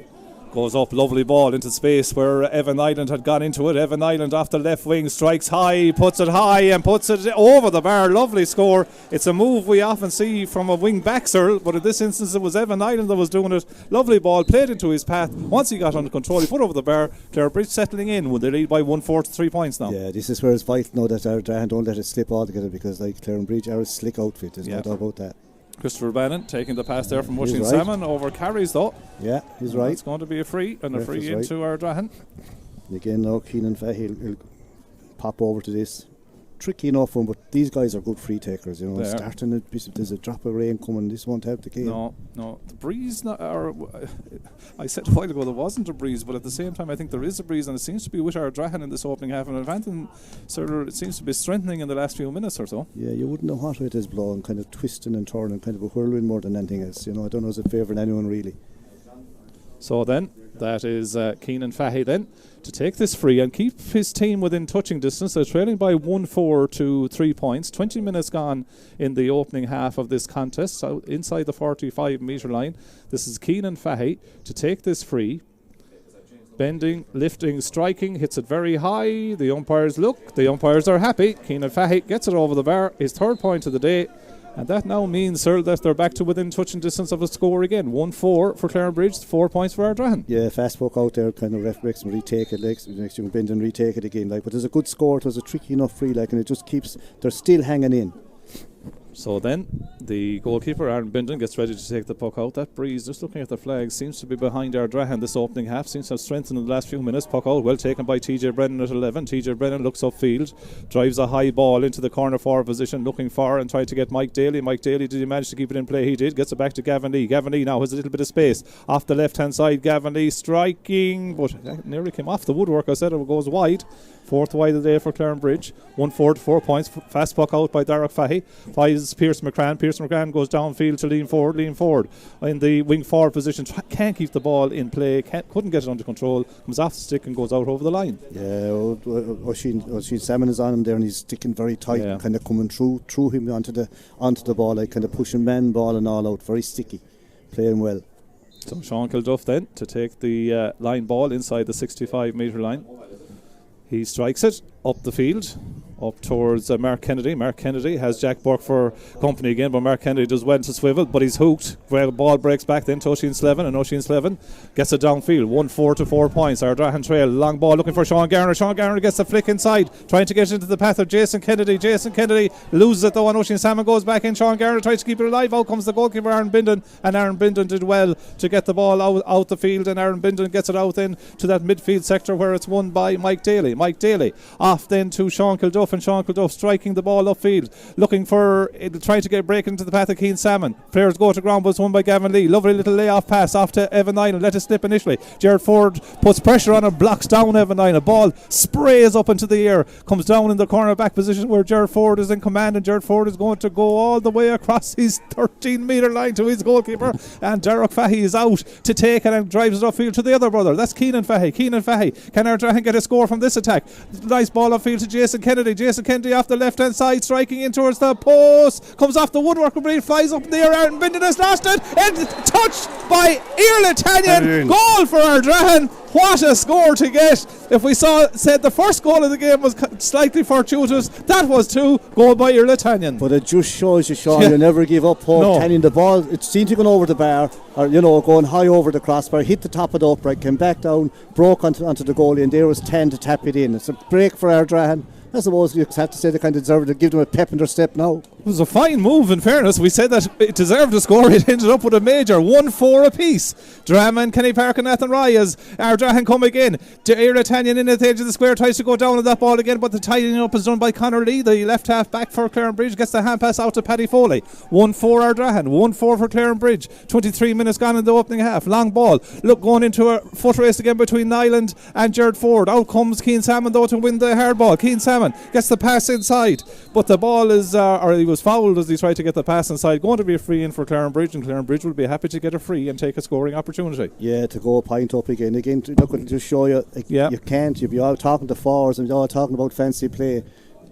Goes up, lovely ball into space where Evan Island had gone into it. Evan Island off the left wing, strikes high, puts it high and puts it over the bar. Lovely score. It's a move we often see from a wing back, sir, but in this instance it was Evan Island that was doing it. Lovely ball, played into his path. Once he got under control, he put over the bar. Clarinbridge settling in. Would they lead by 1-4 to 3 points now? Yeah, this is where it's vital now that Ardrahan don't let it slip altogether, because Clarinbridge are a slick outfit. There's no doubt about that. Christopher Bannon taking the pass there from Washington Salmon over carries though. Yeah, he's right. It's going to be a free, and a free into Ardrahan. Again, now Keenan Fahey will pop over to this. Tricky enough one, but these guys are good free takers. Starting there's a drop of rain coming. This won't help the game. No, the breeze. I said a while ago there wasn't a breeze, but at the same time I think there is a breeze, and it seems to be with Ardrahan in this opening half. And if anything, it seems to be strengthening in the last few minutes or so. Yeah, you wouldn't know what it is blowing, kind of twisting and turning, kind of a whirlwind more than anything else. I don't know is it favouring anyone really. So then, that is Keenan Fahey then to take this free and keep his team within touching distance. They're trailing by 1-4 to 3 points. 20 minutes gone in the opening half of this contest, so inside the 45 metre line. This is Keenan Fahey to take this free. Bending, lifting, striking, hits it very high. The umpires look, the umpires are happy. Keenan Fahey gets it over the bar, his 3rd point of the day. And that now means, sir, that they're back to within touching distance of a score again. 1-4 for Clarinbridge, 4 points for Ardrahan. Yeah, fast poke out there, kind of ref makes them retake it, makes you bend and retake it again. But there's a good score, it was a tricky enough free, and it just keeps, they're still hanging in. So then, the goalkeeper, Aaron Bindon, gets ready to take the puck out. That breeze, just looking at the flag, seems to be behind Ardrahan this opening half. Seems to have strengthened in the last few minutes. Puck out, well taken by TJ Brennan at 11. TJ Brennan looks upfield, drives a high ball into the corner forward position, looking for and tried to get Mike Daly. Mike Daly, did he manage to keep it in play? He did. Gets it back to Gavin Lee. Gavin Lee now has a little bit of space. Off the left-hand side, Gavin Lee striking, but nearly came off the woodwork. I said it goes wide. Fourth wide of the day for Clarinbridge. 1-4 to 4 points. Fast puck out by Darragh Fahy. Finds Pearson McCran. Pearson McCran goes downfield to lean forward in the wing forward position. Can't keep the ball in play. Couldn't get it under control. Comes off the stick and goes out over the line. Yeah, Oisin Salmon is on him there, and he's sticking very tight, and kind of coming through him onto the ball, like kind of pushing man ball and all out. Very sticky, playing well. So Sean Kilduff then to take the line ball inside the 65 metre line. He strikes it up the field, up towards Mark Kennedy. Mark Kennedy has Jack Burke for company again, but Mark Kennedy does well to swivel, but he's hooked. Well, ball breaks back then to Oisin Slevin, and Oisin Slevin gets it downfield. 1-4 to 4 points. Ardrahan trail, long ball looking for Sean Garner. Sean Garner gets the flick inside, trying to get into the path of Jason Kennedy. Jason Kennedy loses it though, and Oisin Salmon goes back in. Sean Garner tries to keep it alive. Out comes the goalkeeper Aaron Bindon, and Aaron Bindon did well to get the ball out the field, and Aaron Bindon gets it out then to that midfield sector where it's won by Mike Daly. Mike Daly off then to Sean Kilduff, and Sean Kilduff striking the ball upfield, looking for trying to get break into the path of Keane Salmon. Players go to ground, but it's won by Gavin Lee. Lovely little layoff pass off to Evan Nyland. Let it slip initially. Jared Ford puts pressure on and blocks down Evan Nyland. Ball sprays up into the air, comes down in the corner back position where Jared Ford is in command, and Jared Ford is going to go all the way across his 13 metre line to his goalkeeper, and Darragh Fahy is out to take it and drives it upfield to the other brother. That's Keenan Fahy. Can Ardrahan get a score from this attack? Nice ball upfield to Jason Kennedy. Jason Kennedy off the left hand side, striking in towards the post, comes off the woodwork, flies up in the air. Aaron Bindon has lost it, and touched by Iarla Tanyan. Goal for Ardrahan. What a score to get. If we said the first goal of the game was slightly fortuitous, that was two. Goal by Iarla Tanyan. But it just shows you, Sean, you never give up hope. No. Tanyan, the ball, it seemed to go over the bar, or going high over the crossbar, hit the top of the upright, came back down, broke onto the goalie, and there was 10 to tap it in. It's a break for Ardrahan. I suppose you have to say they kind of deserve to give them a pep in their step now. It was a fine move, in fairness. We said that it deserved a score. It ended up with a major 1-4 apiece. Drama and Kenny Park and Nathan Rye as Ardrahan come again. Iarla Tanyan in at the edge of the square, tries to go down on that ball again, but the tidying up is done by Conor Lee, the left half back for Clarinbridge. Gets the hand pass out to Paddy Foley. 1-4 Ardrahan, 1-4 for Clarinbridge. 23 minutes gone in the opening half. Long ball. Look, going into a foot race again between Nyland and Jared Ford. Out comes Keane Salmon though to win the hard ball. Keane Salmon gets the pass inside, but the ball is he was fouled as he tried to get the pass inside. Going to be a free in for Clarinbridge, and Clarinbridge will be happy to get a free and take a scoring opportunity. Yeah, to go a pint up again. Look, to just show you, you can't. You'll be all talking to forwards and you're all talking about fancy play,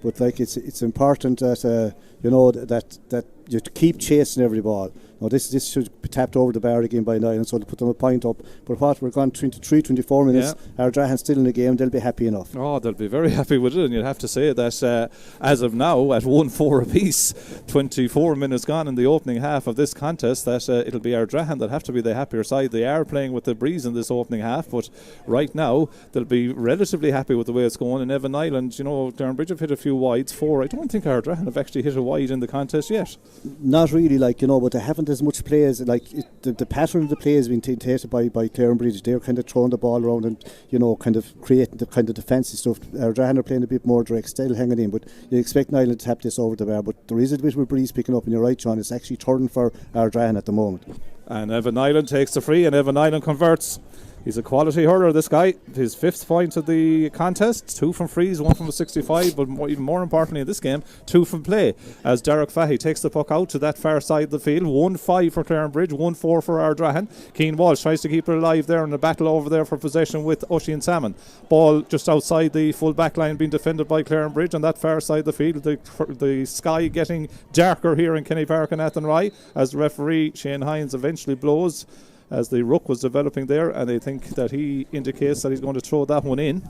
but like it's important that that you keep chasing every ball. Now this should be tapped over the bar again by Nyland, so to put them a point up. But what, we're gone 24 minutes. Ardrahan's still in the game. They'll be happy enough. Oh, they'll be very happy with it, and you'd have to say that as of now, at 1-4 apiece, 24 minutes gone in the opening half of this contest, that it'll be Ardrahan that have to be the happier side. They are playing with the breeze in this opening half, but right now they'll be relatively happy with the way it's going. And Evan Nyland, Clarinbridge have hit a few wides. 4. I don't think Ardrahan have actually hit a wide in the contest yet. Not really, but they haven't as much play as the pattern of the play has been dictated by Clarinbridge. They're kind of throwing the ball around and kind of creating the kind of defensive stuff. Ardrahan are playing a bit more direct, still hanging in, but you expect Nyland to tap this over the bar. But there is a bit of a breeze picking up, and you're right, John. It's actually turning for Ardrahan at the moment. And Evan Nyland takes the free, and Evan Nyland converts. He's a quality hurler, this guy. His 5th point of the contest. 2 from frees, 1 from a 65, but even more importantly in this game, 2 from play. As Darragh Fahy takes the puck out to that far side of the field. 1-5 for Clarinbridge, 1-4 for Ardrahan. Keane Walsh tries to keep it alive there in the battle over there for possession with Oisin Salmon. Ball just outside the full back line being defended by Clarinbridge on that far side of the field. The sky getting darker here in Kenny Park and Nathan Rye as the referee Shane Hines eventually blows as the ruck was developing there, and I think that he indicates that he's going to throw that one in.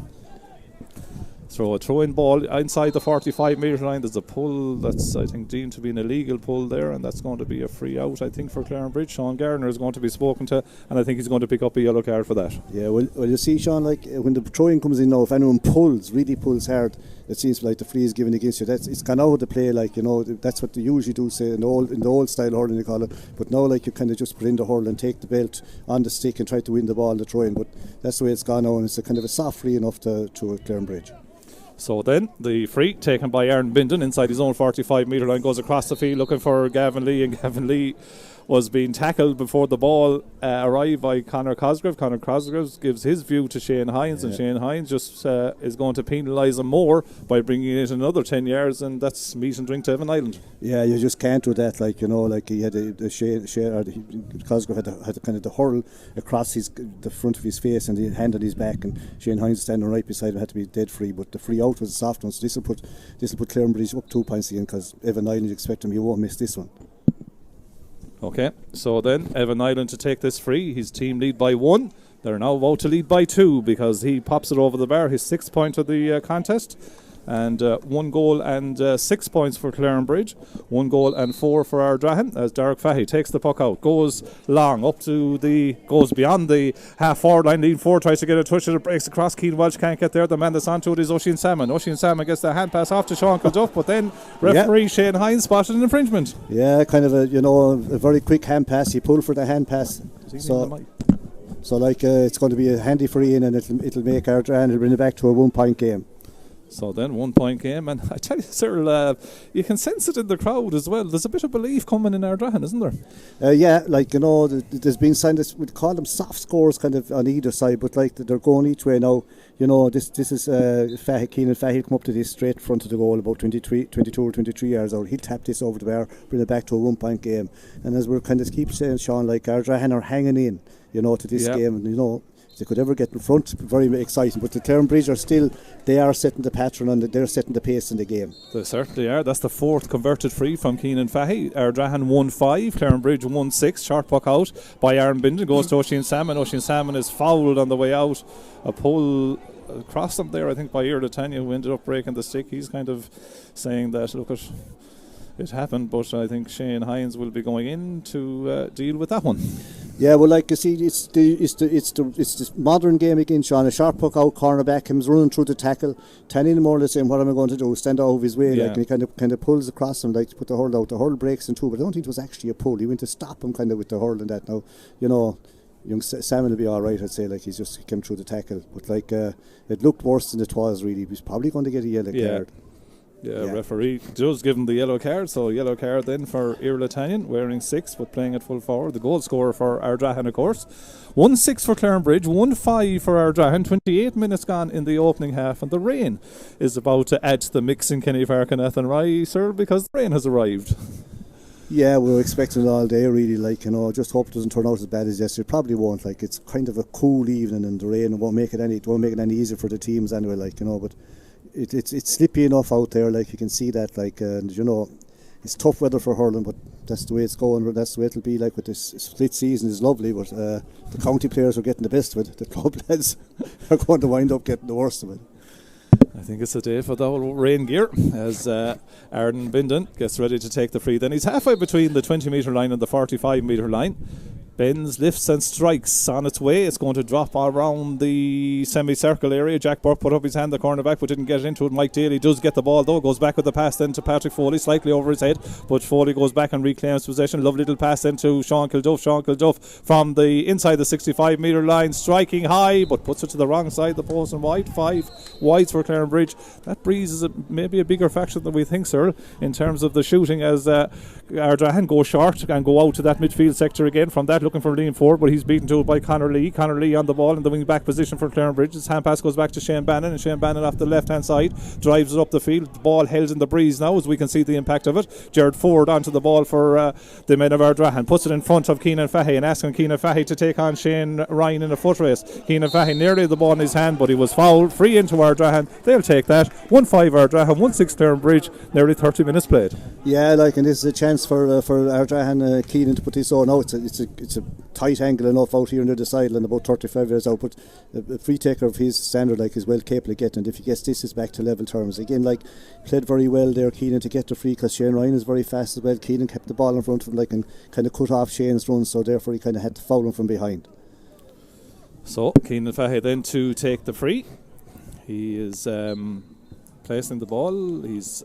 So a throw-in ball inside the 45 metre line. There's a pull that's, I think, deemed to be an illegal pull there, and that's going to be a free out, I think, for Clarinbridge. Sean Gardner is going to be spoken to, and I think he's going to pick up a yellow card for that. Yeah, well you see, Sean, when the throw-in comes in now, if anyone really pulls hard, it seems like the free is given against you. It's gone out of the play, that's what they usually do, say, in the old style hurling they call it. But now, you kind of just put in the hurl and take the belt on the stick and try to win the ball in the throw-in. But that's the way it's gone now, and it's a kind of a soft free enough to Clarinbridge. So then the free taken by Aaron Bindon inside his own 45 metre line goes across the field looking for Gavin Lee, and Gavin Lee was being tackled before the ball arrived by Conor Cosgrave. Conor Cosgrave gives his view to Shane Hines, and Shane Hines just is going to penalise him more by bringing it another 10 yards, and that's meat and drink to Evan Island. Yeah, you just can't do that. Like, you know, like he had Cosgrave had kind of the hurl across the front of his face and the hand on his back, and Shane Hines standing right beside him had to be dead free. But the free out was a soft one, so this will put Clarinbridge up 2 points again, because Evan Island, you expect him, he won't miss this one. Okay, so then Evan Island to take this free. His team lead by 1. They're now about to lead by 2 because he pops it over the bar, his 6th point of the contest. And 1 goal and 6 points for Clarinbridge, 1 goal and 4 for Ardrahan, as Derek Fahy takes the puck out, goes long goes beyond the half forward line, lean forward, tries to get a touch, it breaks across. Keane Welch can't get there. The man that's onto it is Oisin Salmon. Oisin Salmon gets the hand pass off to Sean Kilduff, but then referee Shane Hines spotted an infringement. Yeah, kind of a very quick hand pass. He pulled for the hand pass. So like it's going to be a handy free in, and it'll make Ardrahan, it'll bring it back to a 1 point game. So then 1 point game, and I tell you, Cyril, you can sense it in the crowd as well. There's a bit of belief coming in Ardrahan, isn't there? Yeah, like, you know, there's been signs, we'd call them soft scores kind of on either side, but like they're going each way now. You know, this is Keenan Fahy come up to this straight front of the goal, about 22 or 23 yards out. He'll tap this over the bar, bring it back to a 1 point game. And as we're kind of keep saying, Sean, like Ardrahan are hanging in, you know, to this game, and you know, if they could ever get in front, very exciting. But the Clarinbridge are setting the pattern, and they're setting the pace in the game. They certainly are. That's the 4th converted free from Keenan Fahy. Ardrahan 1-5, Clarinbridge 1-6. Short puck out by Aaron Bindon, goes to Oisin Salmon. Oisin Salmon is fouled on the way out. A pull across them there, I think, by Ardrahan, who ended up breaking the stick. He's kind of saying that, look, it happened, but I think Shane Hines will be going in to deal with that one. Yeah, well, like you see, it's the modern game again, Sean. A sharp puck out, cornerback, him's running through the tackle. Tanny more or less saying, what am I going to do? Stand out of his way, like, and he kind of pulls across him, like, to put the hurl out. The hurl breaks in two, but I don't think it was actually a pull. He went to stop him kind of with the hurl and that. Now, you know, young Salmon will be all right, I'd say. Like, he came through the tackle, but like it looked worse than it was. Really, he was probably going to get a yellow card. Yeah, referee does give him the yellow card, so yellow card then for Irlatanian, wearing 6 but playing at full forward. The goal scorer for Ardrahan, of course. 1-6 for Clarinbridge, 1-5 for Ardrahan. 28 minutes gone in the opening half, and the rain is about to add to the mix in Kenny Park and Athenry, sir, because the rain has arrived. Yeah, we were expecting it all day, really. Like, you know, just hope it doesn't turn out as bad as yesterday. It probably won't. Like, it's kind of a cool evening, and the rain won't make it any easier for the teams anyway. Like, you know, but it's slippy enough out there. Like, you can see that. Like, and you know, it's tough weather for hurling, but that's the way it's going. That's the way it'll be. Like, with this split season is lovely, but the county players are getting the best of it. The club lads are going to wind up getting the worst of it. I think it's a day for the whole rain gear as Aaron Bindon gets ready to take the free. Then he's halfway between the 20 metre line and the 45 metre line. Bends, lifts and strikes on its way. It's going to drop around the semicircle area. Jack Burke put up his hand, the cornerback, but didn't get into it. Mike Daly does get the ball though. Goes back with the pass then to Patrick Foley, slightly over his head, but Foley goes back and reclaims possession. Lovely little pass then to Sean Kilduff. Sean Kilduff from the inside the 65 metre line, striking high, but puts it to the wrong side, the post and wide. 5 wides for Clarinbridge. That breeze is maybe a bigger faction than we think, sir, in terms of the shooting, as Ardrahan go short and go out to that midfield sector again. From that, looking for lean forward, but he's beaten to it by Conor Lee. Conor Lee on the ball in the wing back position for Clarinbridge. His hand pass goes back to Shane Bannon, and Shane Bannon off the left hand side drives it up the field. The ball held in the breeze now, as we can see the impact of it. Jared Ford onto the ball for the men of Ardrahan, puts it in front of Keenan Fahy and asking Keenan Fahy to take on Shane Ryan in a foot race. Keenan Fahy nearly had the ball in his hand, but he was fouled. Free into Ardrahan. They'll take that. 1-5 Ardrahan, 1-6 Clarinbridge. Nearly 30 minutes played. Yeah, like, and this is a chance for Ardrahan, Keenan, to put this on. Now it's a tight angle enough out here near the sideline, about 35 yards out, but a free taker of his standard, like, is well capable of getting it. If he gets this, it's back to level terms again. Like, played very well there, Keenan, to get the free, because Shane Ryan is very fast as well. Keenan kept the ball in front of him, like, and kind of cut off Shane's run, so therefore he kind of had to foul him from behind. So Keenan Fahy then to take the free. He is placing the ball. He's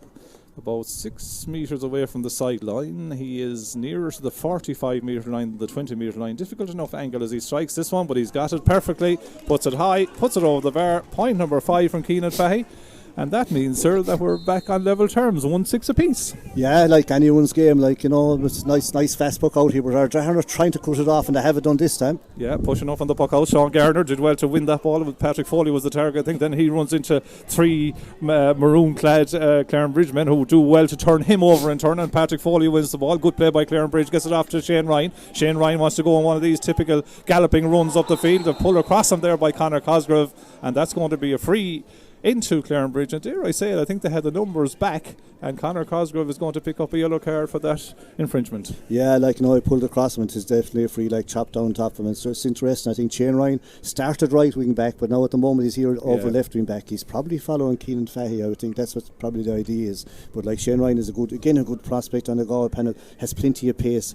about 6 metres away from the sideline. He is nearer to the 45 metre line than the 20 metre line. Difficult enough angle as he strikes this one, but he's got it perfectly. Puts it high, puts it over the bar. Point number 5 from Keenan Fahy. And that means, sir, that we're back on level terms, 1-6 apiece. Yeah, like anyone's game, like, you know, it was nice fast puck out here, but Ardrahan are trying to cut it off, and they haven't done this time. Yeah, pushing off on the puck out. Sean Gardner did well to win that ball. Patrick Foley was the target, I think. Then he runs into three maroon-clad Clarinbridge men who do well to turn him over in turn, and Patrick Foley wins the ball. Good play by Clarinbridge, gets it off to Shane Ryan. Shane Ryan wants to go on one of these typical galloping runs up the field. They pull across him there by Conor Cosgrove, and that's going to be a free into Clarinbridge, and dare I say it, I think they had the numbers back, and Conor Cosgrove is going to pick up a yellow card for that infringement. Yeah, like, you know, he pulled across him, and it's definitely a free, like, chopped down top of him. It's just interesting. I think Shane Ryan started right wing back, but now at the moment he's here over left wing back. He's probably following Keenan Fahey. I would think that's what probably the idea is. But like, Shane Ryan is a good prospect on the Galway panel, has plenty of pace.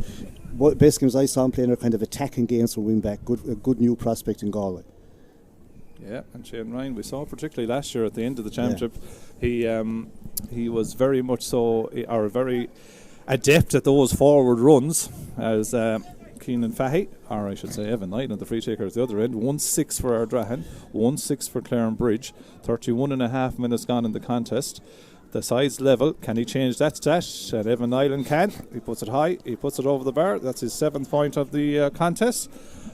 Best games I saw him playing are kind of attacking games for wing back. A good new prospect in Galway. Yeah, and Shane Ryan, we saw particularly last year at the end of the championship, he was very much so, or very adept at those forward runs, as Keenan Fahey, or I should say Evan Knight, and the free taker at the other end. 1-6 for Ardrahan, 1-6 for Clarinbridge. 31.5 minutes gone in the contest. The sides level, can he change that stat? And Evan Nyland can. He puts it high, he puts it over the bar. That's his 7th point of the contest.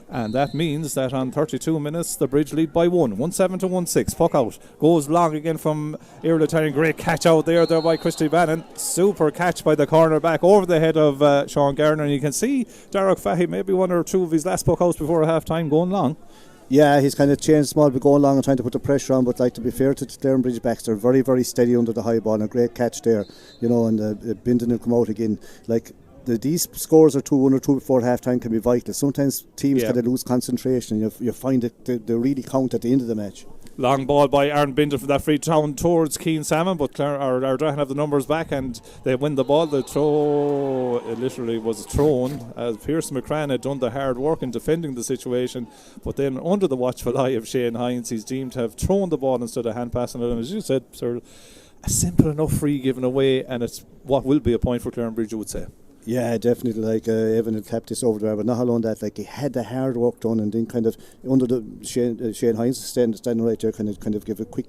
And that means that on 32 minutes, the Bridge lead by 1-7 to 1-6. Puck out. Goes long again from Ardrahan. Great catch out there by Christy Bannon. Super catch by the cornerback over the head of Sean Gardner. And you can see Darragh Fahey, maybe one or two of his last puck outs before half time, going long. Yeah, he's kind of changed small, but going along and trying to put the pressure on. But like, to be fair to Clarinbridge backs, they're very, very steady under the high ball, and a great catch there, you know, and Bindon will come out again. Like, these scores are 2-1 or 2 before half time can be vital. Sometimes teams kind of lose concentration, and you find that they really count at the end of the match. Long ball by Aaron Binder from that free down towards Keane Salmon, but Ardrahan have the numbers back and they win the ball. The throw, it literally was thrown as Pierce McCran had done the hard work in defending the situation, but then under the watchful eye of Shane Hines, he's deemed to have thrown the ball instead of hand passing it. And as you said, sir, a simple enough free given away, and it's what will be a point for Clarinbridge, you would say. Yeah, definitely. Like, Evan had tapped this over there, but not alone that, like, he had the hard work done, and then kind of under the Shane Hines standing right there, kind of give a quick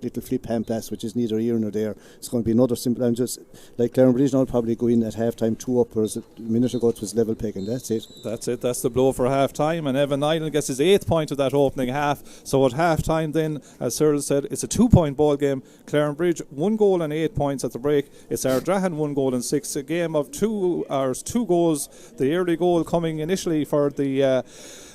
little flip hand pass, which is neither here nor there. It's going to be another simple. And just like Clarinbridge now probably go in at half time 2 up, whereas a minute ago it was level pick, and that's it. That's the blow for half time, and Evan Nyland gets his 8th point of that opening half. So at half time, then, as Cyril said, it's a 2-point ball game. Clarinbridge 1 goal and 8 points at the break. It's Ardrahan 1 goal and 6. A game of 2 goals. The early goal coming initially for the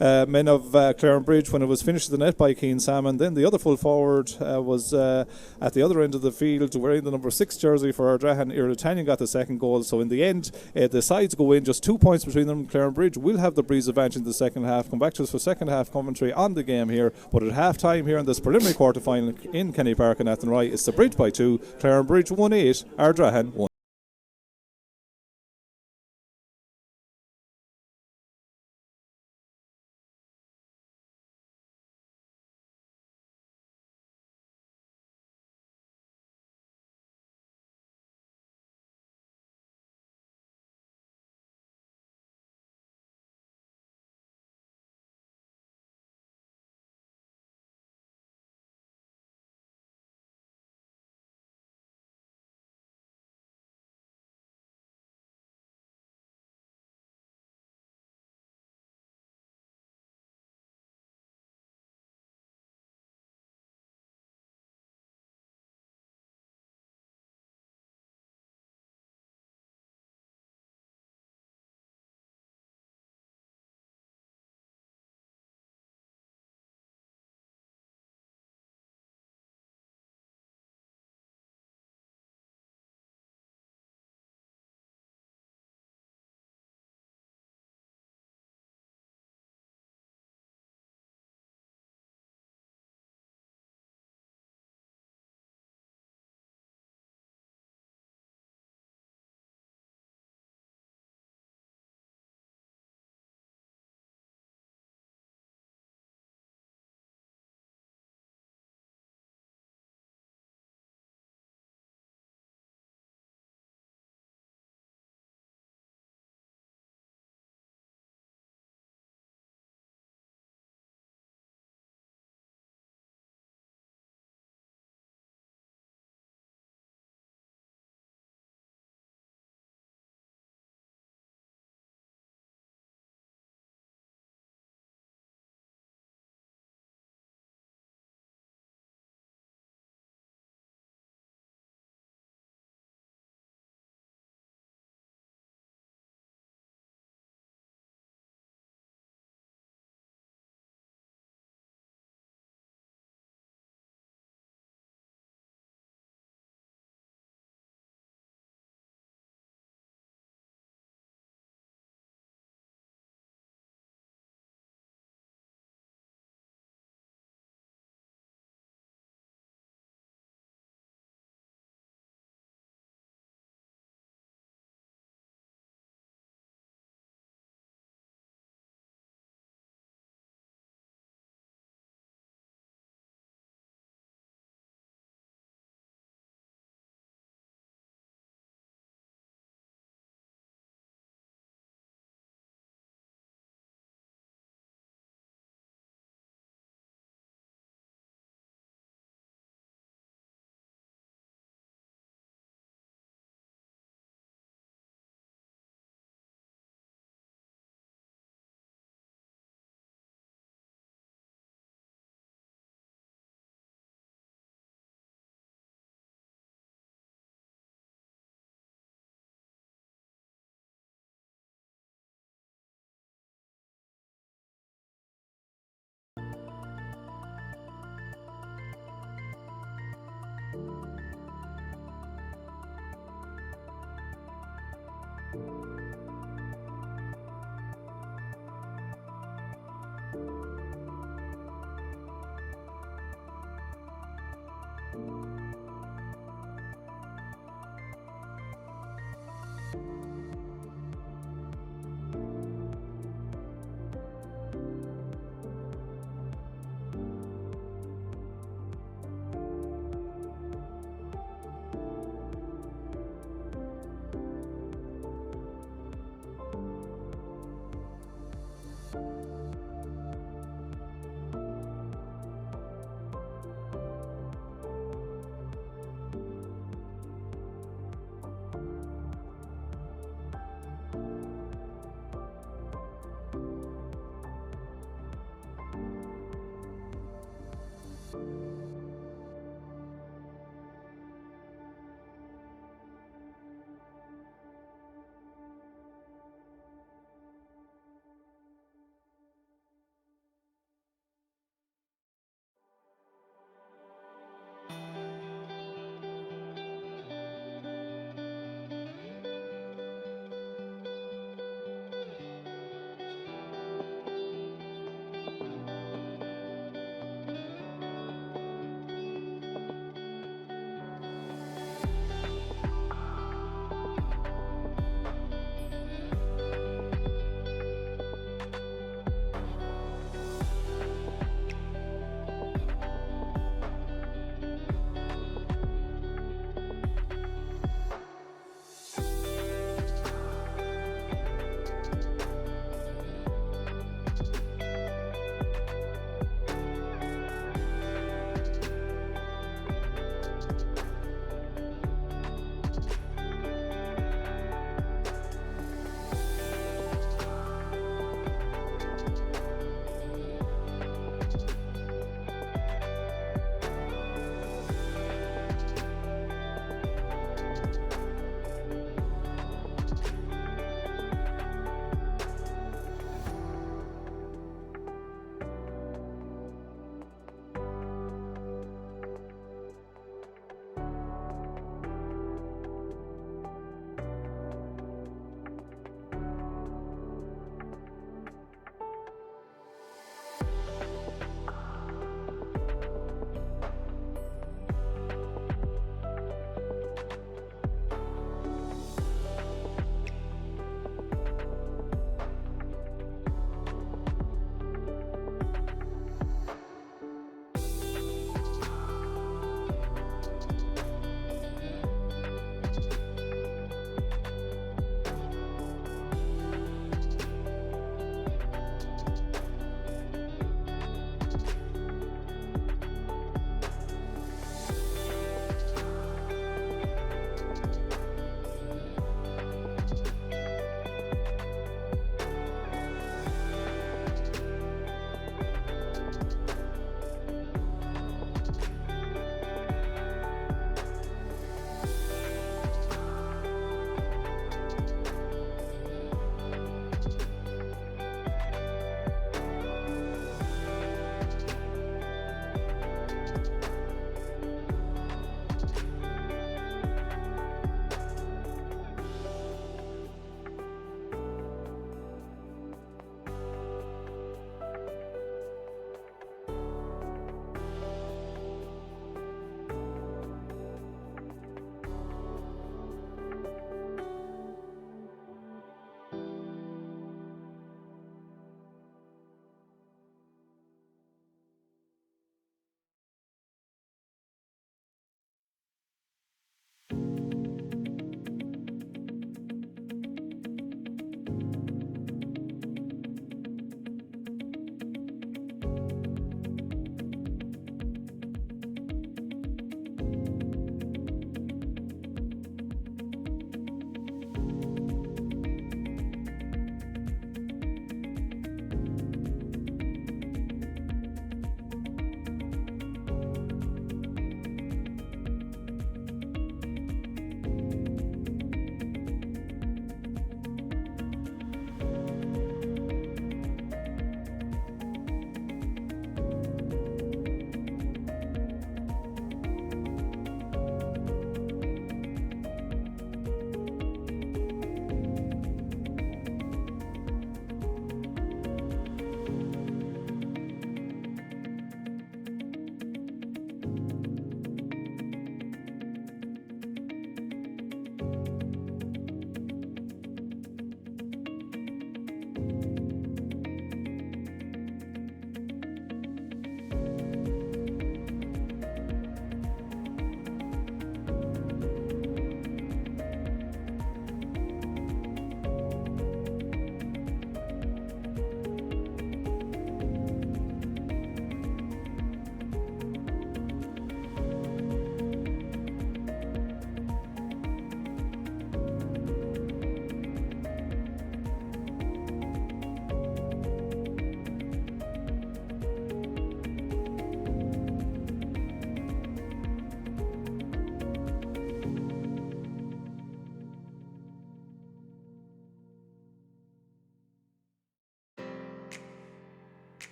men of Clarinbridge when it was finished at the net by Keane Salmon. Then the other full forward was at the other end of the field wearing the number 6 jersey for Ardrahan. Ardrahan got the 2nd goal. So in the end, the sides go in, just 2 points between them. Clarinbridge will have the breeze advantage in the second half. Come back to us for second half commentary on the game here. But at half time here in this preliminary quarter final in Kenny Park and Athenry, it's the Bridge by 2. Clarinbridge 1-8, Ardrahan 1.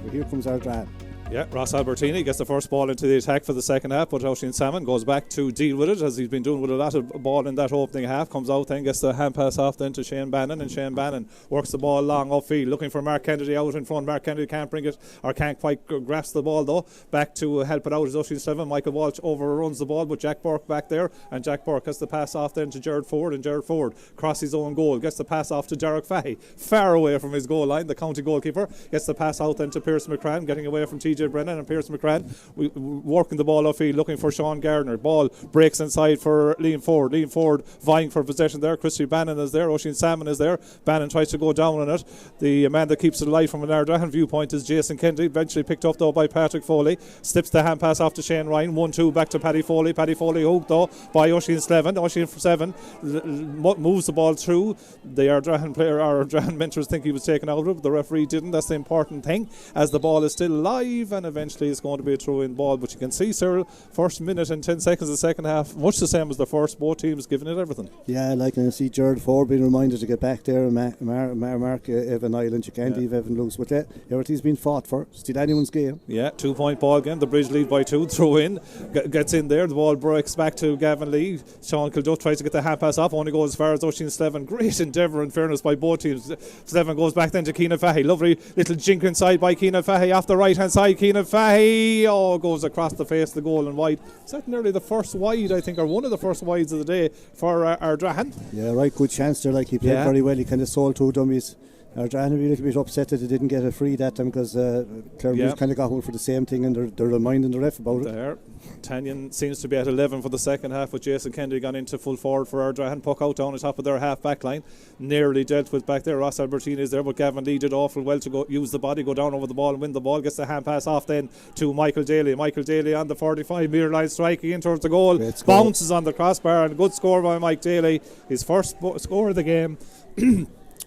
So here comes Ardrahan. Yeah, Ross Albertini gets the first ball into the attack for the second half, but Oisin Salmon goes back to deal with it, as he's been doing with a lot of ball in that opening half. Comes out then, gets the hand pass off then to Shane Bannon, and Shane Bannon works the ball long upfield, looking for Mark Kennedy out in front. Mark Kennedy can't bring it, or can't quite grasp the ball though. Back to help it out is Oisin Salmon. Michael Walsh overruns the ball, but Jack Burke back there, and Jack Burke gets the pass off then to Gerard Ford, and Gerard Ford crosses his own goal, gets the pass off to Derek Fahey, far away from his goal line, the county goalkeeper. Gets the pass out then to Pierce McCran, getting away from TJ Brennan, and Pierce McCran working the ball upfield, looking for Sean Gardner. Ball breaks inside for Liam Ford. Liam Ford vying for possession there. Christy Bannon is there. Oisin Salmon is there. Bannon tries to go down on it. The man that keeps it alive from an Ardrahan viewpoint is Jason Kennedy, eventually picked up though by Patrick Foley. Slips the hand pass off to Shane Ryan. 1-2 back to Paddy Foley. Paddy Foley hooked though by Oisin Slevin. Oisin for 7 moves the ball through. The Ardrahan player, our Ardrahan mentors, think he was taken out of it, but the referee didn't. That's the important thing, as the ball is still live, and eventually it's going to be a throw-in ball. But you can see, Cyril, first minute and 10 seconds of the second half, much the same as the first. Both teams giving it everything. Yeah, like I see Gerard Ford being reminded to get back there, and Mark Evan Island. You can't leave Evan loose. But everything's been fought for. Still anyone's game. Yeah, 2-point ball game. The Bridge lead by 2. Throw in, gets in there. The ball breaks back to Gavin Lee. Sean Kilduff tries to get the hand pass off. Only goes as far as Oisin Slevin. Great endeavour, in fairness, by both teams. Slevin goes back then to Keenan Fahey. Lovely little jink inside by Keenan Fahey off the right hand side. Keenan Fahey goes across the face of the goal and wide. Is that nearly the first wide, I think, or one of the first wides of the day for Ardrahan? Yeah, right, good chance there. Like, he played very well. He kind of sold 2 dummies. Ardrahan will be a little bit upset that they didn't get a free that time, because Clarinbridge kind of got one for the same thing, and they're reminding the ref about it. Tanyan seems to be at 11 for the second half, with Jason Kennedy gone into full forward for Ardrahan. Puck out down the top of their half back line, nearly dealt with back there. Ross Albertini is there, but Gavin Lee did awful well to go use the body, go down over the ball and win the ball. Gets the hand pass off then to Michael Daly. Michael Daly on the 45 metre line, striking in towards the goal. Bounces on the crossbar, and a good score by Mike Daly, his first score of the game.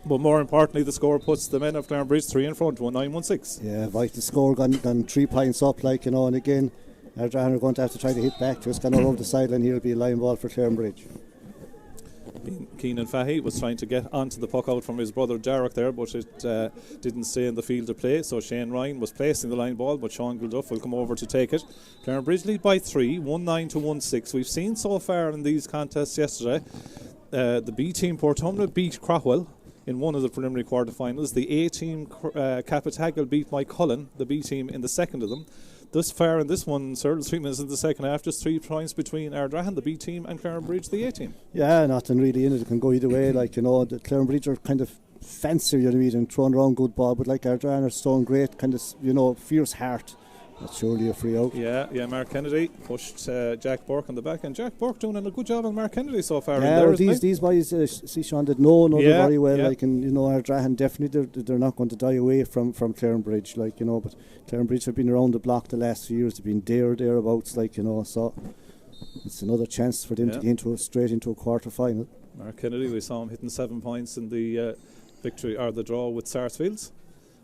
But more importantly, the score puts the men of Clarinbridge 3 in front, 1916. Yeah, vital score, gone 3 points up, like, and again Ardrahan are going to have to try to hit back. Just gone over the sideline here. Will be a line ball for Clarinbridge. Keenan Fahey was trying to get onto the puck out from his brother Derek there, but it didn't stay in the field to play, so Shane Ryan was placing the line ball, but Sean Gilduff will come over to take it. Clarinbridge lead by 3, 19 to 16. We've seen so far in these contests yesterday, the B team Portumna beat Craughwell in one of the preliminary quarterfinals. The A team Capitagal beat Mike Cullen, the B team, in the second of them. Thus far in this one, sir, 3 minutes in the second half, just 3 points between Ardrahan, the B team, and Clarinbridge, the A team. Yeah, nothing really in it. It can go either way. Like, the Clarinbridge are kind of fancier, and throwing around good ball, but like Ardrahan are stone great, kind of, fierce heart. That's surely a free out. Yeah, Mark Kennedy pushed Jack Burke on the back, and Jack Burke doing a good job on Mark Kennedy so far. Yeah, these boys, see Sean did know very well. Yeah. Like, and Ardrahan definitely they're not going to die away from Clarinbridge, like, but Clarinbridge have been around the block the last few years. They've been thereabouts, like, so it's another chance for them to get straight into a quarter final. Mark Kennedy, we saw him hitting 7 points in the victory or the draw with Sarsfields,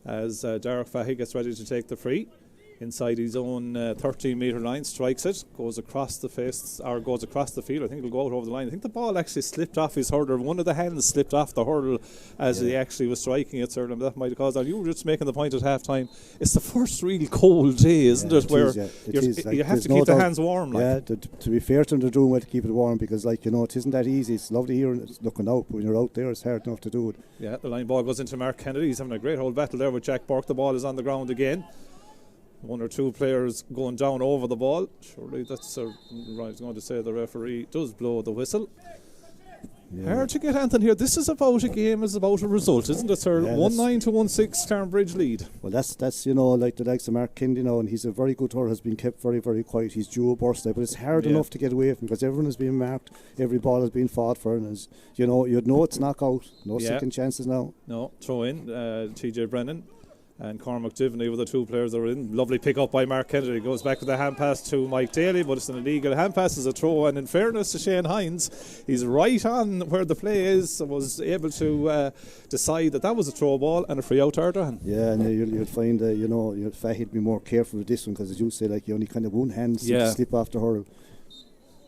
as Derek Fahey gets ready to take the free. Inside his own 13 metre line, strikes it, goes across the face, or goes across the field. I think it'll go out over the line. I think the ball actually slipped off his hurdle. One of the hands slipped off the hurdle as he actually was striking it, sir, and that might have caused that. You were just making the point at half time. It's the first real cold day, isn't it? Where you have to keep the hands warm. Yeah, to be fair to them, they're doing well to keep it warm, because, it isn't that easy. It's lovely here and it's looking out, but when you're out there, it's hard enough to do it. Yeah, the line ball goes into Mark Kennedy. He's having a great old battle there with Jack Burke. The ball is on the ground again. 1 or 2 players going down over the ball. Surely that's right. I was going to say the referee does blow the whistle. Yeah. Hard to get Anthony here. This is about a game, is about a result, isn't it, sir? 19 to 16, Clarinbridge lead. Well, that's like the likes of Mark Kennedy now, and he's a very good thrower, has been kept very, very quiet. He's due a burst there, but it's hard enough to get away from, because everyone has been marked, every ball has been fought for, and you'd know it's knockout, no second chances now. No, throw in TJ Brennan and Cormac Divney were the 2 players that were in. Lovely pick up by Mark Kennedy. Goes back with the hand pass to Mike Daly, but it's an illegal hand pass as a throw. And in fairness to Shane Hines, he's right on where the play is, was able to decide that was a throw ball and a free out to Ardrahan. Yeah, and you'll find Fahey be more careful with this one, because as you say, like, you only kind of one hand slip off the hurl.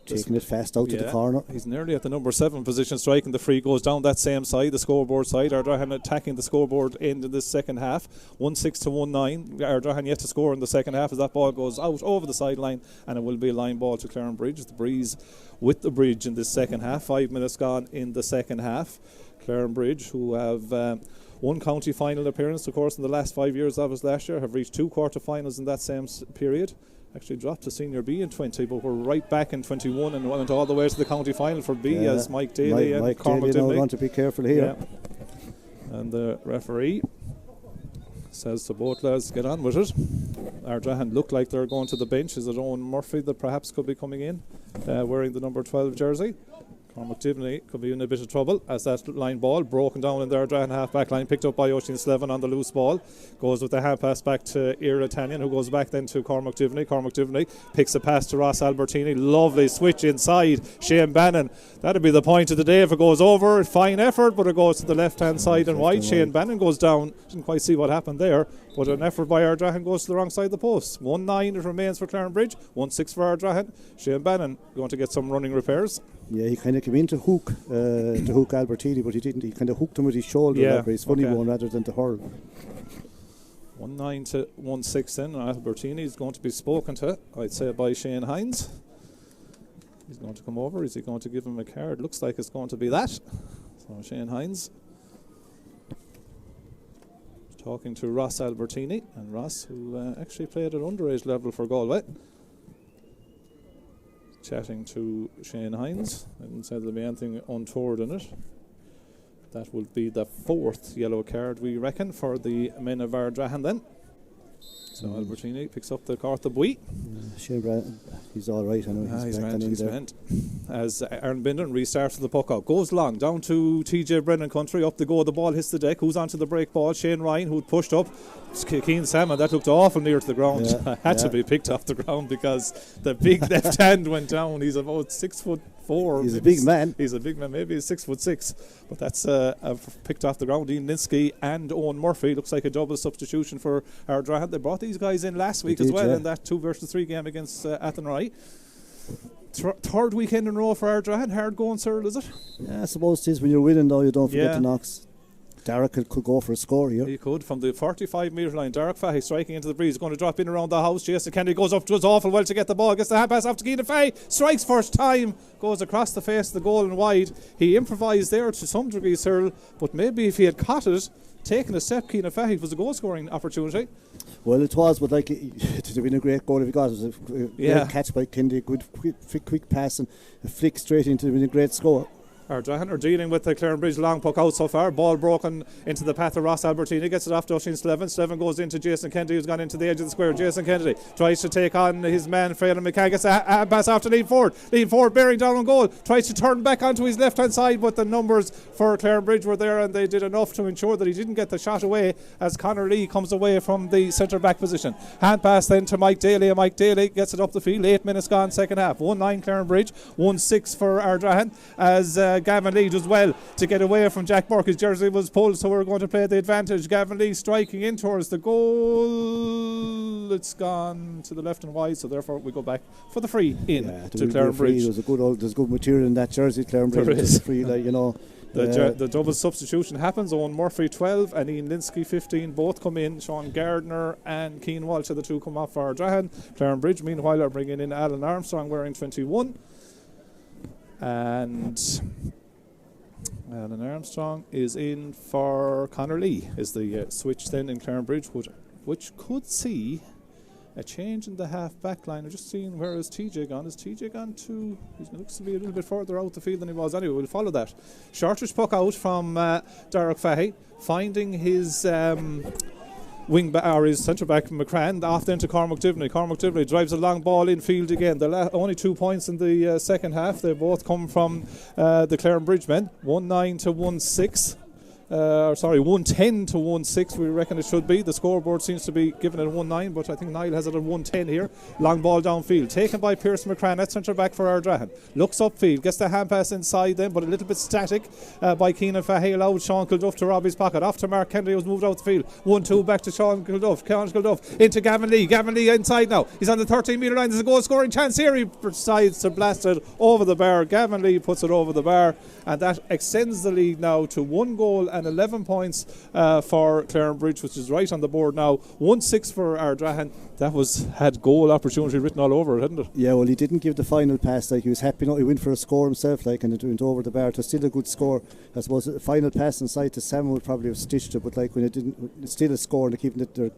taking it fast out to the corner. He's nearly at the number 7 position, striking the free, goes down that same side, the scoreboard side. Ardrahan attacking the scoreboard end in this second half, 1-6 to 1-9. Ardrahan yet to score in the second half as that ball goes out over the sideline, and it will be a line ball to Clarinbridge. The Breeze with the bridge in this second half. 5 minutes gone in the second half. Clarinbridge, who have one county final appearance, of course, in the last 5 years of us last year, have reached 2 quarter-finals in that same period. Actually dropped to Senior B in 20, but we're right back in 21 and went all the way to the county final for B as Mike Daly and Cormac Dimley. Want to be careful here. Yeah. And the referee says to both lads, get on with it. Ardrahan look like they're going to the bench. Is it Owen Murphy that perhaps could be coming in wearing the number 12 jersey? Cormac Dimley could be in a bit of trouble as that line ball broken down in the Ardrahan half-back line, picked up by Oisín Slevin on the loose ball, goes with the hand pass back to Ira Tanyan, who goes back then to Cormac Dimley. Cormac Dimley picks a pass to Ross Albertini, lovely switch inside Shane Bannon. That'd be the point of the day if it goes over. Fine effort, but it goes to the left hand side and wide. Shane Bannon goes down, didn't quite see what happened there, but an effort by Ardrahan goes to the wrong side of the post. 1-9 it remains for Clarinbridge, 1-6 for Ardrahan. Shane Bannon going to get some running repairs. Yeah, he kind of came in to hook Albertini, but he didn't. He kind of hooked him with his shoulder. Yeah, his funny one rather than to hurl. 1-9 to 1-6 then. Albertini is going to be spoken to, I'd say, by Shane Hines. He's going to come over. Is he going to give him a card? Looks like it's going to be that. So Shane Hines talking to Ross Albertini, and Ross, who actually played at underage level for Galway, chatting to Shane Hines and said there'll be anything untoward in it. That will be the 4th yellow card, we reckon, for the men of Ardrahan then. So Albertini picks up the carte de buis. Shane Brand, he's all right. I know he's grand. As Aaron Bindon restarts the puck out, goes long down to TJ Brennan country, up the go, the ball hits the deck. Who's onto the break ball? Shane Ryan, who'd pushed up. Keane Salmon, that looked awful near to the ground. Had to be picked off the ground because the big left hand went down. He's about 6'4". He's a big man. He's a big man. Maybe he's 6'6", but that's picked off the ground. Ian Linsky and Owen Murphy. Looks like a double substitution for Ardrahan. They brought these guys in last week as well in that 2 versus 3 game against Athenry. Third weekend in a row for Ardrahan. Hard going, Cyril, is it? Yeah, I suppose it is. When you're winning, though, you don't forget the knocks. Derek could go for a score here. He could from the 45 metre line. Derek Fahy striking into the breeze, going to drop in around the house. Jason Kennedy goes up, does awful well to get the ball, gets the hand pass off to Keane Fahy, strikes first time, goes across the face of the goal and wide. He improvised there to some degree, Cyril, but maybe if he had caught it, taken a step, Keane Fahy, it was a goal scoring opportunity. Well, it was, but like it would have been a great goal if he got it. It was a great catch by Kennedy, good quick pass and a flick straight into it. It would have been a great score. Ardrahan are dealing with the Clarinbridge long puck out so far. Ball broken into the path of Ross Albertini. Gets it off to Oisín Slevin. Slevin goes into Jason Kennedy, who's gone into the edge of the square. Jason Kennedy tries to take on his man, Phelan McCann. Gets a pass off to Liam Ford. Liam Ford bearing down on goal. Tries to turn back onto his left-hand side, but the numbers for Clarinbridge were there and they did enough to ensure that he didn't get the shot away as Conor Lee comes away from the centre-back position. Hand pass then to Mike Daly, and Mike Daly gets it up the field. 8 minutes gone, second half. 1-9 Clarinbridge, 1-6 for Ardrahan, as Gavin Lee does well to get away from Jack Burke. His jersey was pulled, so we're going to play the advantage. Gavin Lee striking in towards the goal. It's gone to the left and wide, so therefore we go back for the free in to Clarinbridge. There's good material in that jersey, Clarinbridge. There is. Free, the double substitution happens. Owen Murphy 12 and Ian Linsky 15 both come in. Sean Gardner and Keane Walsh are the two come off for Ardrahan. Clarinbridge meanwhile are bringing in Alan Armstrong wearing 21, and Alan Armstrong is in for Conor Lee, is the switch then in Clarinbridge, which could see a change in the half-back line. I'm just seeing where is TJ gone. Is TJ gone to... He looks to be a little bit further out the field than he was anyway. We'll follow that. Shortish puck out from Derek Fahy, finding his... his centre-back McCrann, off then to Cormac Divney. Cormac Divney drives a long ball infield again. Only 2 points in the second half. They both come from the Clarinbridge men. 1-9 to 1-6. 110 to 1-6 we reckon it should be. The scoreboard seems to be giving it 1-9, but I think Niall has it at 110 here. Long ball downfield, taken by Pierce McCran at centre back for Ardrahan. Looks upfield, gets the hand pass inside then, but a little bit static by Keenan Fahey. Allowed Sean Kilduff to Robbie's pocket. Off to Mark Kennedy, who's moved out the field. 1-2 back to Sean Kilduff into Gavin Lee. Gavin Lee inside now. He's on the 13 metre line. There's a goal scoring chance here. He decides to blast it over the bar. Gavin Lee puts it over the bar, and that extends the lead now to 1 goal and 11 points for Clarinbridge, which is right on the board now. 1-6 for Ardrahan. That had goal opportunity written all over it, hadn't it? Yeah, well, he didn't give the final pass. Like, he was happy. He went for a score himself, like, and it went over the bar. It was still a good score. I suppose the final pass inside to Sam would probably have stitched it, but like when it didn't, it's still a score, and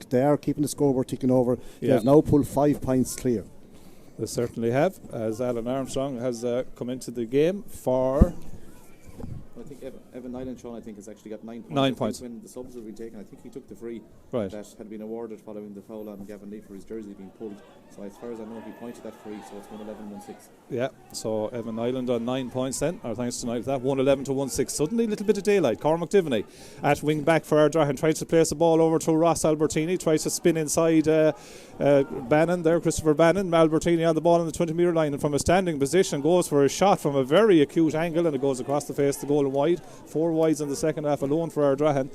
they are keeping the scoreboard ticking over. They have now pulled 5 points clear. They certainly have, as Alan Armstrong has come into the game for... I think Evan Nyland, Sean, I think, has actually got 9 points. 9 points. When the subs will be taken, I think he took the free that had been awarded following the foul on Gavin Lee for his jersey being pulled. So as far as I know, he pointed that free, so it's 111-1-6. Yeah, so Evan Nyland on 9 points then, or thanks to Nyland for that, 111 to 1-6. Suddenly a little bit of daylight. Cormac Diviney at wing back for Ardrahan tries to place the ball over to Ross Albertini, tries to spin inside Bannon there, Christopher Bannon. Albertini on the ball on the 20 metre line, and from a standing position goes for a shot from a very acute angle, and it goes across the face, the goal and wide. 4 wides in the second half alone for Ardrahan.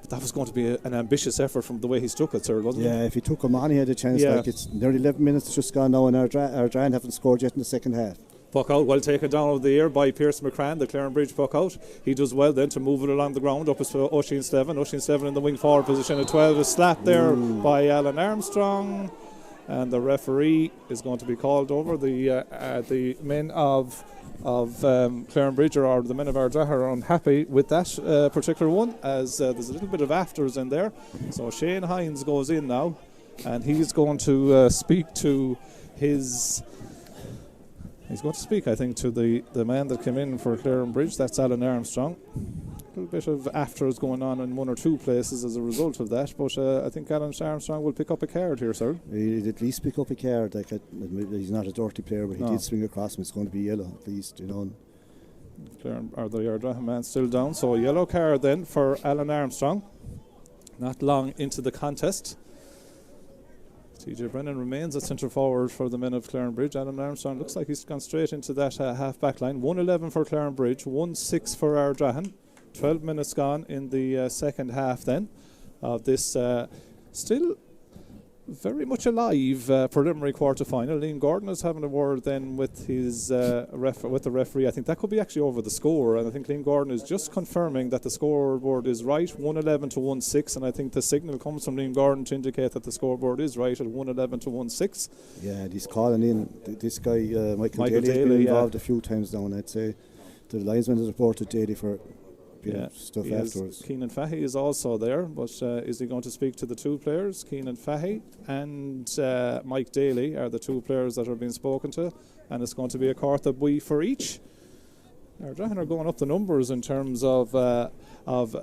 But that was going to be an ambitious effort from the way he struck it, sir, wasn't it? Yeah, if he took him on, he had a chance. Like, it's nearly 11 minutes just gone now, and Ardrahan haven't scored yet in the second half. Puck out, well taken down over the air by Pierce McCran, the Clarinbridge puck out. He does well then to move it along the ground up to Oisin Steven. Oisin Steven in the wing forward position at 12. A slap there by Alan Armstrong. And the referee is going to be called over. The men of Clarinbridge, or the men of Ardrahan, are unhappy with that particular one, as there's a little bit of afters in there. So Shane Hines goes in now, and he's going to speak to his... He's going to speak, I think, to the man that came in for Clarinbridge. That's Alan Armstrong. A little bit of afters going on in 1 or 2 places as a result of that, but I think Alan Armstrong will pick up a card here, sir. He'd at least pick up a card. Like, he's not a dirty player, but he did swing across him. It's going to be yellow at least, you know. Are the Ardrahan man still down? So a yellow card then for Alan Armstrong. Not long into the contest. TJ Brennan remains at centre forward for the men of Clarinbridge. Alan Armstrong looks like he's gone straight into that half back line. 1-11 for Clarinbridge, 1-6 for Ardrahan. 12 minutes gone in the second half then of this still very much alive preliminary quarter final. Liam Gordon is having a word then with his with the referee. I think that could be actually over the score, and I think Liam Gordon is just confirming that the scoreboard is right, 1-11 to 1-6, and I think the signal comes from Liam Gordon to indicate that the scoreboard is right at 1-11 to 1-6. Yeah, and he's calling in this guy Michael Daly has been involved a few times now, and I'd say the linesman has reported Daly for stuff afterwards. Keenan Fahey is also there, but is he going to speak to the 2 players? Keenan Fahey and Mike Daly are the 2 players that are being spoken to, and it's going to be a quart of bui for each. Ardrahan are going up the numbers in terms of a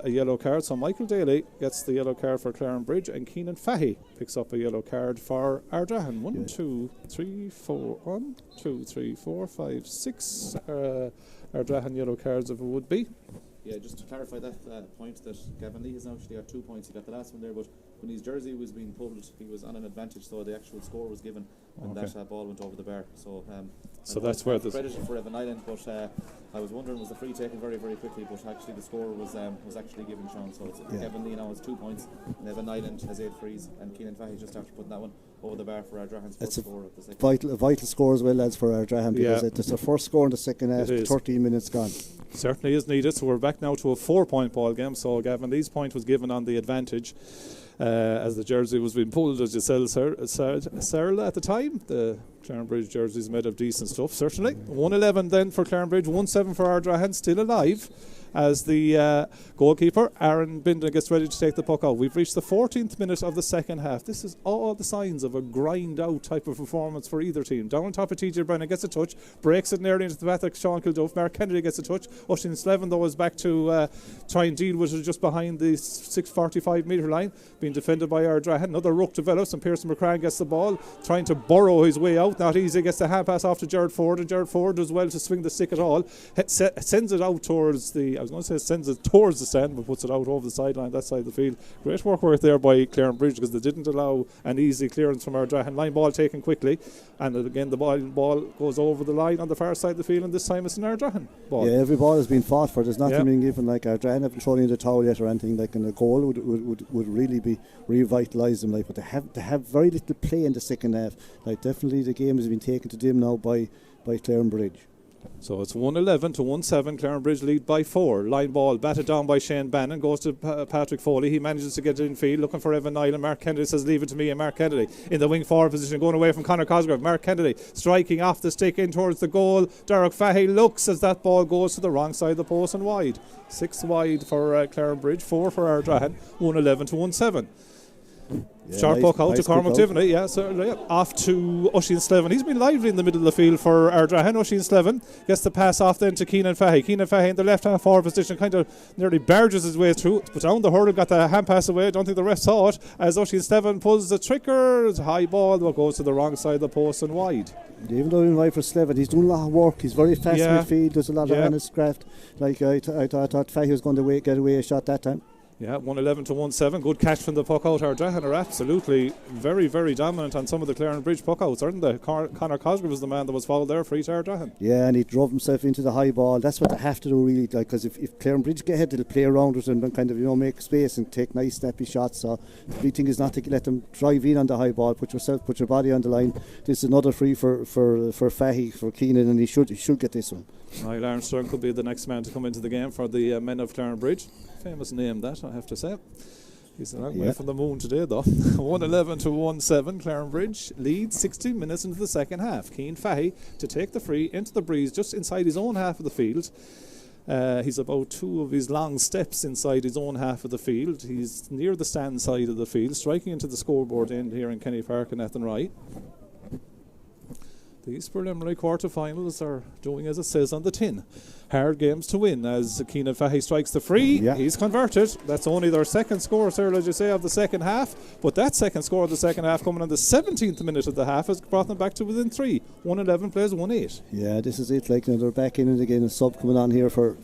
yellow card. So Michael Daly gets the yellow card for Clarinbridge, and Keenan Fahey picks up a yellow card for Ardrahan. 1, 2, 3, 4, 5, 6 Ardrahan yellow cards, if it would be. Yeah, just to clarify that point, that Gavin Lee has actually got 2 points. He got the last one there, but when his jersey was being pulled, he was on an advantage, so the actual score was given, and that ball went over the bar. So that's where the credited for Evan Island, but I was wondering, was the free taken very, very quickly, but actually the score was actually given, Sean. So Gavin Lee now has 2 points, and Evan Island has 8 frees, and Keenan Fahey just after putting that one over the bar for Ardrahan's first score of the second. A vital score as well, lads, for Ardrahan, because it's their first score in the second half. 13 minutes gone. Certainly is needed. So we're back now to a 4-point ball game. So Gavin Lee's point was given on the advantage as the jersey was being pulled, as you said, Sarah, at the time. The Clarinbridge jersey is made of decent stuff, certainly. 1-11 then for Clarinbridge, 1-7 for Ardrahan, still alive, as the goalkeeper, Aaron Binden, gets ready to take the puck out. We've reached the 14th minute of the second half. This is all the signs of a grind-out type of performance for either team. Down on top of TJ Brennan, gets a touch, breaks it nearly into the path of Sean Kilduff. Mark Kennedy gets a touch. Oisin Slevin, though, is back to try and deal with it just behind the 645 metre line, being defended by Ardrahan. Another ruck develops, and Pearson McCran gets the ball, trying to burrow his way out. Not easy, gets the hand pass off to Jared Ford, and Jared Ford does well to swing the stick at all. Sends it out towards the I was going to say sends it towards the stand, but puts it out over the sideline, that side of the field. Great work there by Clarinbridge, because they didn't allow an easy clearance from Ardrahan. Line ball taken quickly, and again the ball goes over the line on the far side of the field, and this time it's an Ardrahan ball. Yeah, every ball has been fought for. There's nothing being given. Like Ardrahan haven't thrown in the towel yet or anything. Like, and a goal would really be revitalise them. Like, but they have very little play in the second half. Like, definitely the game has been taken to them now by Clarinbridge. So it's 1-11 to 1-7. Clarinbridge lead by 4. Line ball batted down by Shane Bannon. Goes to Patrick Foley. He manages to get it in field, looking for Evan Niall. And Mark Kennedy says, leave it to me. And Mark Kennedy in the wing forward position, going away from Conor Cosgrove. Mark Kennedy striking off the stick in towards the goal. Derek Fahey looks as that ball goes to the wrong side of the post and wide. 6 wide for Clarinbridge, 4 for Ardrahan. 1-11 to 1-7. Sharp puck out to Cormac Tiveney, certainly. Off to Oisin Slevin. He's been lively in the middle of the field for Ardrahan. Oisin Slevin gets the pass off then to Keenan Fahey. Keenan Fahey in the left hand forward position, kind of nearly barges his way through, but down the hurdle, got the hand pass away. I don't think the ref saw it, as Oisin Slevin pulls the trigger. It's a high ball that goes to the wrong side of the post and wide. Even though he's wide for Slevin, he's doing a lot of work. He's very fast in midfield. Does a lot of honest craft. Like I thought Fahey was going to get away a shot that time. Yeah, 1-11 to 1-7. Good catch from the puck out. Ardrahan are absolutely very, very dominant on some of the Clarinbridge puck outs, aren't they? Conor Cosgrove was the man that was fouled there, free to Ardrahan. Yeah, and he drove himself into the high ball. That's what they have to do, really, because if Clarinbridge get ahead, they'll play around it and kind of, make space and take nice snappy shots. So the big thing is not to let them drive in on the high ball. Put your body on the line. This is another free for Fahey, for Keenan, and he should get this one. Niall Armstrong could be the next man to come into the game for the men of Clarinbridge. Famous name that, I have to say. He's a long way from the moon today, though. 1-11 to 1-7. Clarinbridge leads 16 minutes into the second half. Cian Fahey to take the free into the breeze just inside his own half of the field. He's about 2 of his long steps inside his own half of the field. He's near the stand side of the field, striking into the scoreboard end here in Kenny Park and Athenry. These preliminary quarter-finals are doing as it says on the tin. Hard games to win, as Keenan Fahey strikes the free. He's converted. That's only their second score, sir, as you say, of the second half. But that second score of the second half, coming on the 17th minute of the half, has brought them back to within 3. 1-11 plays 1-8. Yeah, this is it. Like, they're back in it again. A sub coming on here for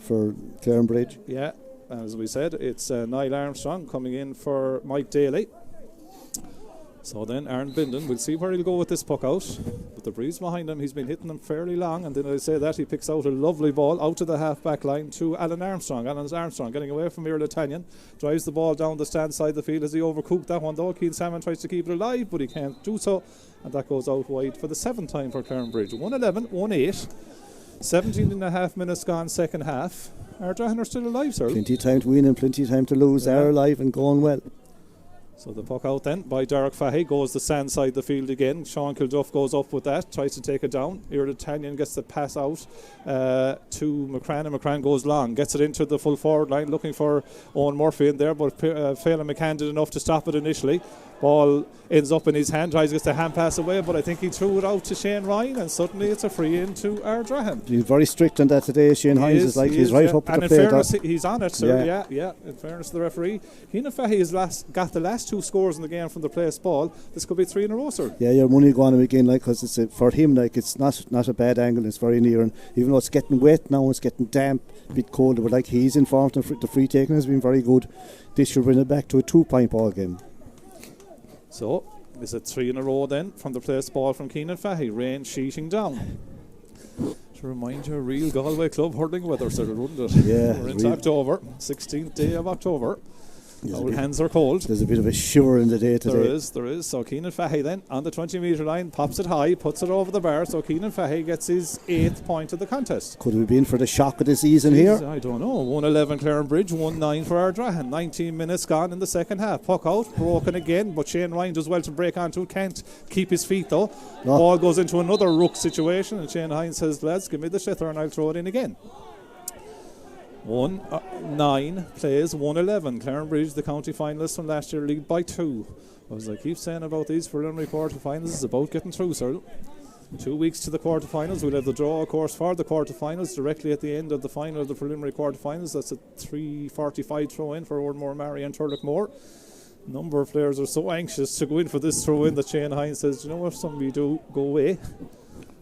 Clarinbridge. Yeah, as we said, it's Niall Armstrong coming in for Mike Daly. So then Aaron Bindon, we'll see where he'll go with this puck out. But the breeze behind him, he's been hitting them fairly long, and then I say that he picks out a lovely ball out to the half-back line to Alan Armstrong. Alan Armstrong getting away from Muir Latanian, drives the ball down the stand side of the field as he overcooked that one though. Keane Salmon tries to keep it alive, but he can't do so, and that goes out wide for the 7th time for Clarinbridge. 1-11, 1-8. 17 and a half minutes gone second half. Ardrahan are still alive, sir. Plenty of time to win and plenty of time to lose. They're alive and going well. So the puck out then by Derek Fahey goes the sand side of the field again. Sean Kilduff goes up with that, tries to take it down. Muir Latanian gets the pass out to McCrann, and McCrann goes long, gets it into the full forward line, looking for Owen Murphy in there, but Phelan McCann did enough to stop it initially. Ball ends up in his hand, tries to get the hand pass away, but I think he threw it out to Shane Ryan, and suddenly it's a free into Ardrahan. He's very strict on that today. Shane Hines is like he's right up at the plate. And in fairness, he's on it, sir. Yeah. In fairness to the referee, Keenan Fahey has got the last 2 scores in the game from the place ball. This could be 3 in a row, sir. Yeah, your money going again, like, because it's for him, like, it's not a bad angle. It's very near, and even though it's getting wet now, it's getting damp, a bit colder, but like he's informed, the free taking has been very good. This should bring it back to a 2-point ball game. So, is it 3 in a row then from the place ball from Keenan Fahey? Rain sheeting down. To remind you, real Galway club hurling weather, sir, wouldn't it? Yeah. We're into October, 16th day of October. Our hands are cold. There's a bit of a shiver in the day today. There is. So Keenan Fahey then on the 20-metre line, pops it high, puts it over the bar. So Keenan Fahey gets his 8th point of the contest. Could we be in for the shock of the season here? I don't know. 1-11 Clarinbridge, 1-9 for Ardrahan. 19 minutes gone in the second half. Puck out, broken again, but Shane Ryan does well to break onto it. Can't keep his feet though. No. Ball goes into another ruck situation, and Shane Hines says, lads, give me the sliotar and I'll throw it in again. 1-9 plays 1-11. Clarinbridge, the county finalists from last year, lead by 2. As I keep saying about these preliminary quarter-finals, it's about getting through, sir. 2 weeks to the quarter-finals. We'll have the draw, of course, for the quarter-finals directly at the end of the final of the preliminary quarter-finals. That's a 3:45 throw-in for Ardmore Mary and Turlockmore. A number of players are so anxious to go in for this throw-in that Shane Hines says, you know what, some of you do, go away.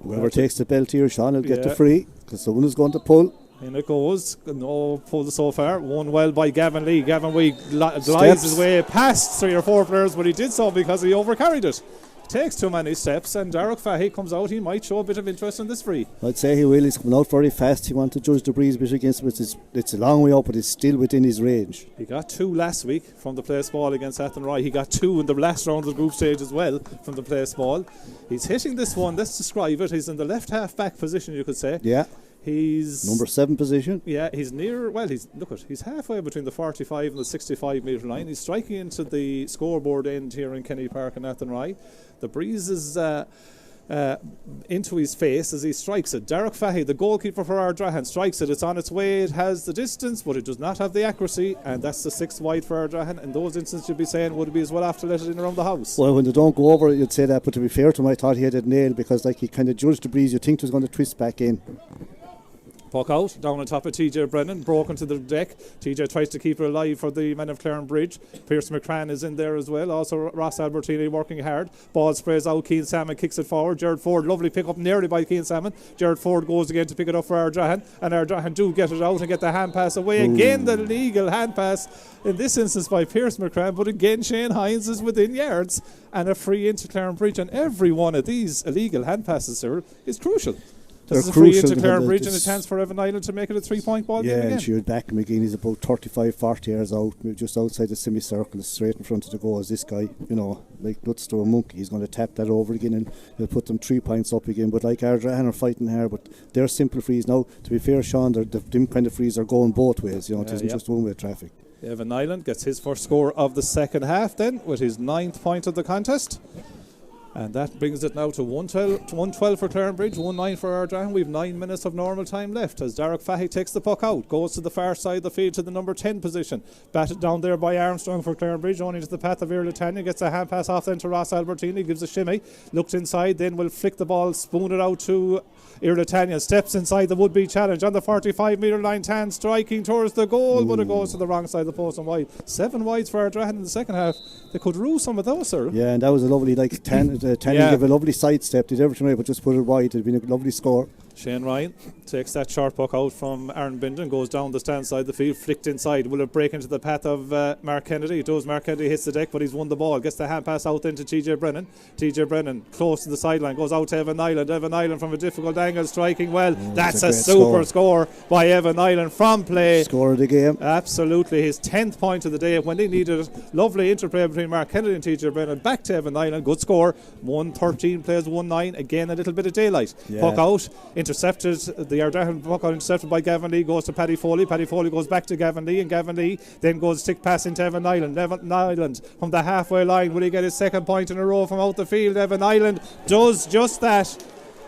Whoever takes the belt here, Sean, will get the free, because someone is going to pull. In it goes. No pull so far. Won well by Gavin Lee. Gavin Lee glides his way past 3 or 4 players, but he did so because he overcarried it. Takes too many steps, and Derek Fahey comes out. He might show a bit of interest in this free. I'd say he will. He's coming out very fast. He wants to judge the breeze a bit against him. It's a long way up, but it's still within his range. He got 2 last week from the place ball against Athenry. He got 2 in the last round of the group stage as well from the place ball. He's hitting this one. Let's describe it. He's in the left half back position, you could say. Yeah. He's number 7 position. Yeah, he's near. Well, he's halfway between the 45 and the 65 metre line. He's striking into the scoreboard end here in Kenny Park and Athenry. The breeze is into his face as he strikes it. Derek Fahey, the goalkeeper for Ardrahan, strikes it. It's on its way. It has the distance, but it does not have the accuracy, and that's the 6th wide for Ardrahan. In those instances, you'd be saying, would it be as well after let it in around the house? Well, when they don't go over it, you'd say that, but to be fair to him, I thought he had it nailed because he kind of judged the breeze. You think it was going to twist back in. Puck out, down on top of TJ Brennan, broken to the deck. TJ tries to keep it alive for the men of Clarinbridge. Pierce McCran is in there as well. Also Ross Albertini working hard. Ball sprays out, Keane Salmon kicks it forward. Jared Ford, lovely pick up nearly by Keane Salmon. Jared Ford goes again to pick it up for Ardrahan, and Ardrahan do get it out and get the hand pass away. Again the legal hand pass, in this instance by Pierce McCran, but again Shane Hines is within yards, and a free into Clarinbridge. And every one of these illegal hand passes, sir, is crucial. This is a free into Clarinbridge and a chance for Evan Island to make it a 3-point ball game again. And she would back him again. He's about 35-40 yards out, just outside the semicircle, straight in front of the goal. As this guy, like Bloodstone Monkey, he's going to tap that over again and he'll put them 3 points up again. But like Ardrahan are fighting hard, but they're simple frees. Now, to be fair, Sean, them kind of frees are going both ways. It isn't just one-way traffic. Evan Island gets his first score of the second half then, with his 9th point of the contest. And that brings it now to 112 for Clarinbridge, 1-9 for Ardrahan. We have 9 minutes of normal time left as Derek Fahey takes the puck out, goes to the far side of the field to the number 10 position. Batted down there by Armstrong for Clarinbridge, on into the path of Irlatania, gets a hand pass off then to Ross Albertini, gives a shimmy, looks inside, then will flick the ball, spoon it out to Irlatania, steps inside the would-be challenge on the 45 metre line, Tan striking towards the goal, but it goes to the wrong side of the post and wide. 7 wides for Ardrahan in the second half. They could rule some of those, sir. Yeah, and that was a lovely, Tan gave a lovely sidestep, did everything right, but just put it wide. It had been a lovely score. Shane Ryan takes that short puck out from Aaron Bindon, goes down the stand side of the field, flicked inside. Will it break into the path of Mark Kennedy? It does. Mark Kennedy hits the deck, but he's won the ball. Gets the hand pass out then to TJ Brennan. TJ Brennan close to the sideline, goes out to Evan Island. Evan Island from a difficult angle, striking well. That's a super score by Evan Island from play. Score of the game. Absolutely, his 10th point of the day when they needed it. Lovely interplay between Mark Kennedy and TJ Brennan. Back to Evan Island, good score. 1-13 plays 1-9. Again, a little bit of daylight. Puck out, intercepted. The Ardrahan puck out intercepted by Gavin Lee, goes to Paddy Foley. Paddy Foley goes back to Gavin Lee, and Gavin Lee then goes stick pass into Evan Island. Evan Island from the halfway line. Will he get his 2nd point in a row from out the field? Evan Island does just that.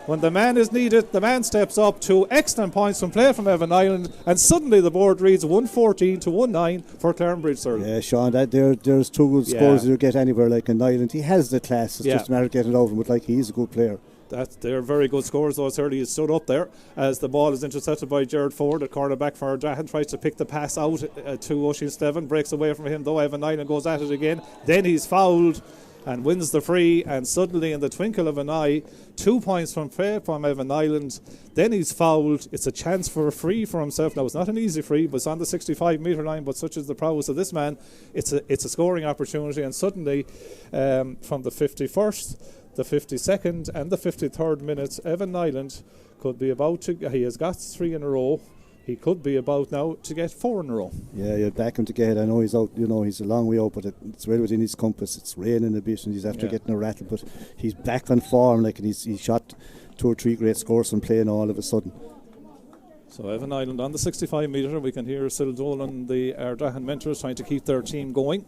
When the man is needed, the man steps up. 2 excellent points from play from Evan Island, and suddenly the board reads 1-14 to 1-9 for Clarinbridge, sir. Yeah, Sean, there's 2 good scores you get anywhere like in Island. He has the class. It's just a matter of getting it over him, but he's a good player. They're very good scores, though. It's early. He stood up there as the ball is intercepted by Jared Ford at cornerback for Ardrahan. Tries to pick the pass out to Oisin Steven. Breaks away from him, though. Evan Island goes at it again. Then he's fouled and wins the free. And suddenly, in the twinkle of an eye, 2 points from play from Evan Island. Then he's fouled. It's a chance for a free for himself. Now, it's not an easy free, but it's on the 65 metre line. But such is the prowess of this man. It's a scoring opportunity. And suddenly, from the 51st, the 52nd and the 53rd minutes, Evan Island could be about to. He has got 3 in a row. He could be about now to get 4 in a row. Yeah, you'd back him to get. I know he's out. He's a long way out, but it's well within his compass. It's raining a bit, and he's after getting a rattle. But he's back on form. And he's shot 2 or 3 great scores from playing all of a sudden. So Evan Island on the 65 metre. We can hear Sil Dolan, the Ardrahan mentors, trying to keep their team going.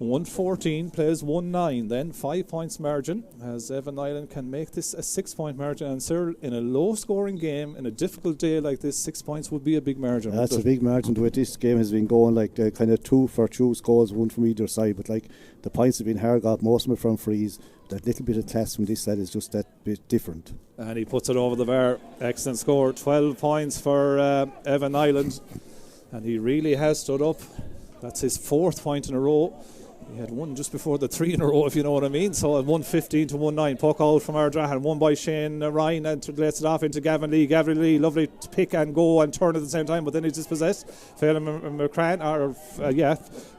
1-14 plays 1-9 then, 5 points margin as Evan Island can make this a 6-point margin. And sir, in a low scoring game, in a difficult day like this, 6 points would be a big margin. That's a big margin to it. This game has been going kind of 2 for 2 scores, 1 from either side, but the points have been hard got, most of them from frees. That little bit of class from this side is just that bit different. And he puts it over the bar. Excellent score, 12 points for Evan Island, and he really has stood up. That's his 4th point in a row. He had one just before the 3 in a row, if you know what I mean. So 115 to 1-9. Puck out from Ardrahan. Won by Shane Ryan and lets it off into Gavin Lee. Gavin Lee, lovely to pick and go and turn at the same time, but then he's dispossessed. Phelan McCran,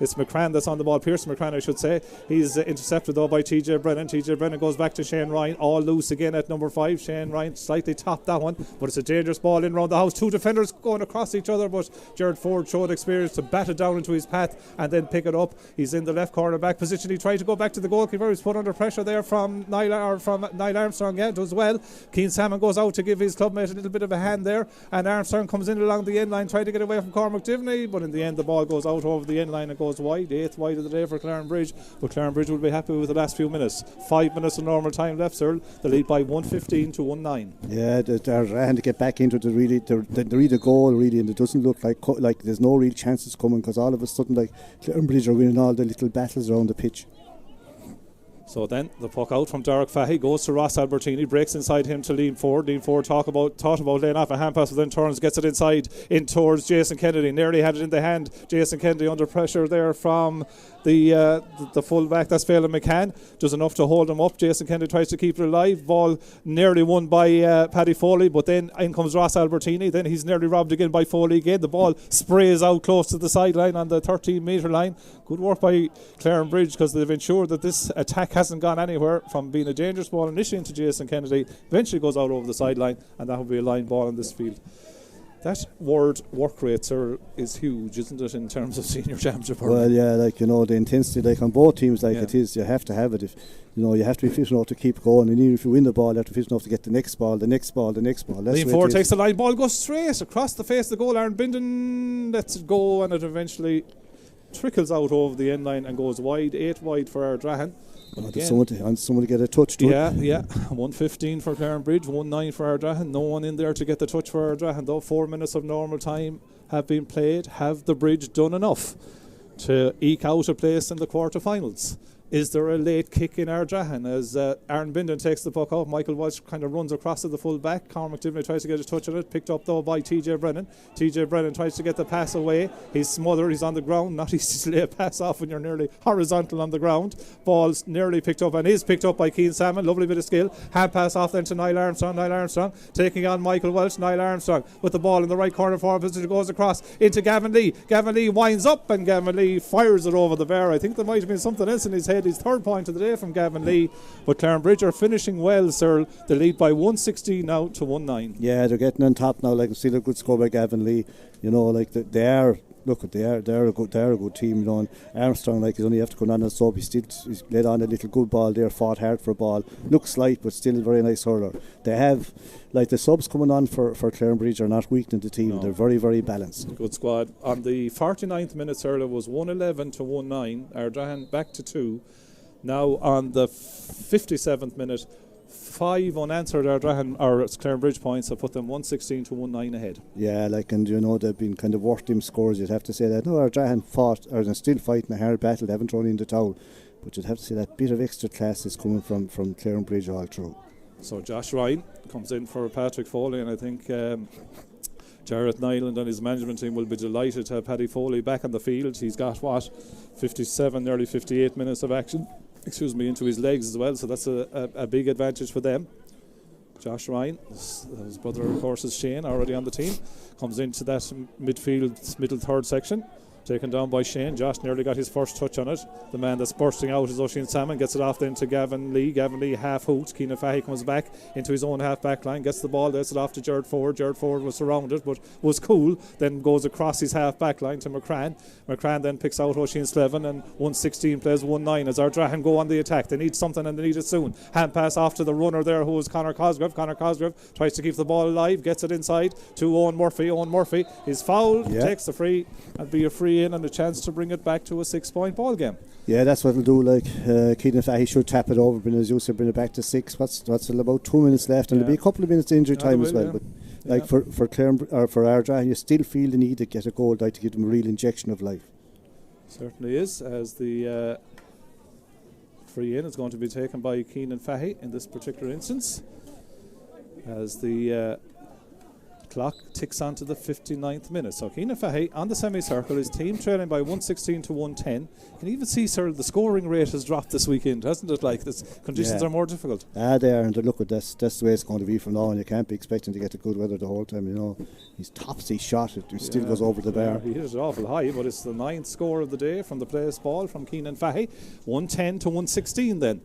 it's McCran that's on the ball. Pearson McCran, I should say. He's intercepted though by TJ Brennan. TJ Brennan goes back to Shane Ryan. All loose again at number 5. Shane Ryan slightly topped that one, but it's a dangerous ball in round the house. 2 defenders going across each other, but Jared Ford showed experience to bat it down into his path and then pick it up. He's in the left corner back position. He tried to go back to the goalkeeper. He's put under pressure there from Niall Armstrong. Yeah, does well. Keane Salmon goes out to give his clubmate a little bit of a hand there, and Armstrong comes in along the end line trying to get away from Cormac Divney, but in the end the ball goes out over the end line and goes wide. 8th wide of the day for Clarinbridge, but Clarinbridge will be happy with the last few minutes. 5 minutes of normal time left, sir. The lead by 115 to 1-9. Yeah, they're trying to get back into the really goal really, and it doesn't look like there's no real chances coming, because all of a sudden like Clarinbridge are winning all the little battles around the pitch. So then the puck out from Derek Fahy goes to Ross Albertini, breaks inside him to Liam Ford. Liam Ford thought about laying off a hand pass, but then turns, gets it inside in towards Jason Kennedy. Nearly had it in the hand. Jason Kennedy under pressure there from the full back, that's Phelan McCann, does enough to hold him up. Jason Kennedy tries to keep it alive. Ball nearly won by Paddy Foley, but then in comes Ross Albertini. Then he's nearly robbed again by Foley again. The ball sprays out close to the sideline on the 13-metre line. Good work by Clarinbridge, because they've ensured that this attack hasn't gone anywhere from being a dangerous ball initially into Jason Kennedy. Eventually goes out over the sideline, and that will be a line ball in this field. That word work rate, sir, is huge, isn't it, in terms of senior championship? Well, yeah, the intensity, on both teams, it is, you have to have it. If you have to be fit enough to keep going, and even if you win the ball, you have to be fit enough to get the next ball. Liam Ford takes the line, ball goes straight across the face of the goal. Aaron Bindon lets it go, and it eventually trickles out over the end line and goes wide. 8 wide for Ardrahan. Someone to get a touch to it. Yeah. 115 for Clarinbridge, 1-9 for Ardrahan. No one in there to get the touch for Ardrahan, though. 4 minutes of normal time have been played. Have the Bridge done enough to eke out a place in the quarterfinals? Is there a late kick in Ardrahan as Aaron Bindon takes the puck out? Michael Walsh kind of runs across to the full back. Cormac Divney tries to get a touch on it, picked up though by TJ Brennan. TJ Brennan tries to get the pass away. He's smothered, he's on the ground. Not easy to lay a pass off when you're nearly horizontal on the ground. Ball's nearly picked up and is picked up by Keane Salmon. Lovely bit of skill. Hand pass off then to Niall Armstrong. Niall Armstrong taking on Michael Walsh. Niall Armstrong with the ball in the right corner forward position, goes across into Gavin Lee. Gavin Lee winds up and Gavin Lee fires it over the bar. I think there might have been something else in his head. His third point of the day from Gavin Lee, but Clarinbridge are finishing well, sir. The lead by 116 now to 1-9. Yeah, they're getting on top now. Still a good score by Gavin Lee. They are a good team. And Armstrong, he's only have to go on and sub. He's laid on a little good ball there, fought hard for a ball. Looks light, but still a very nice hurler. They have the subs coming on for Clarinbridge are not weakening the team. No. They're very, very balanced. Good squad. On the 49th minute, sir, it was 111 to 19. Ardrahan back to 2. Now on the 57th minute, 5 unanswered Ardrahan or Clarinbridge points have put them 116 to 19 ahead. Yeah, they've been kind of worth them scores. You'd have to say that. No, Ardrahan fought, or they're still fighting a hard battle. They haven't thrown in the towel, but you'd have to say that bit of extra class is coming from Clarinbridge all through. So Josh Ryan comes in for Patrick Foley, and I think Jarrett Nyland and his management team will be delighted to have Paddy Foley back on the field. He's got 57, nearly 58 minutes of action into his legs as well, so that's a big advantage for them. Josh Ryan, his brother of course is Shane, already on the team, comes into that middle third section, taken down by Shane. Josh nearly got his first touch on it. The man that's bursting out is Oisin Salmon, gets it off then to Gavin Lee. Gavin Lee half hoot. Keenan Fahy comes back into his own half back line, gets the ball, gets it off to Jared Ford. Jared Ford was surrounded but was cool, then goes across his half back line to McCran. McCran then picks out Oisin Slevin, and 116 plays 1-9 as Ardrahan go on the attack. They need something and they need it soon. Hand pass off to the runner there, who is Conor Cosgrove. Conor Cosgrove tries to keep the ball alive, gets it inside to Owen Murphy. Owen Murphy is fouled, takes the free, and be a free in and a chance to bring it back to a 6-point ball game. Yeah, that's what it'll do. Keenan Fahy should tap it over, but as you said, bring it back to 6. What's about 2 minutes left, and there'll be a couple of minutes injury time as well. But for Ardrahan, you still feel the need to get a goal, to give them a real injection of life. Certainly is, as the free in is going to be taken by Keenan Fahy in this particular instance, as the Clock ticks on to the 59th minute. So Keenan Fahey on the semicircle, his team trailing by 116 to 110. You can even see, sir, the scoring rate has dropped this weekend, hasn't it? Like, the conditions are more difficult. They are, and look, that's the way it's going to be from now on. You can't be expecting to get the good weather the whole time, you know. He's topsy shot, it still goes over the bar. He hit it awful high, but it's the 9th score of the day from the place ball from Keenan Fahey. 110 to 116 then.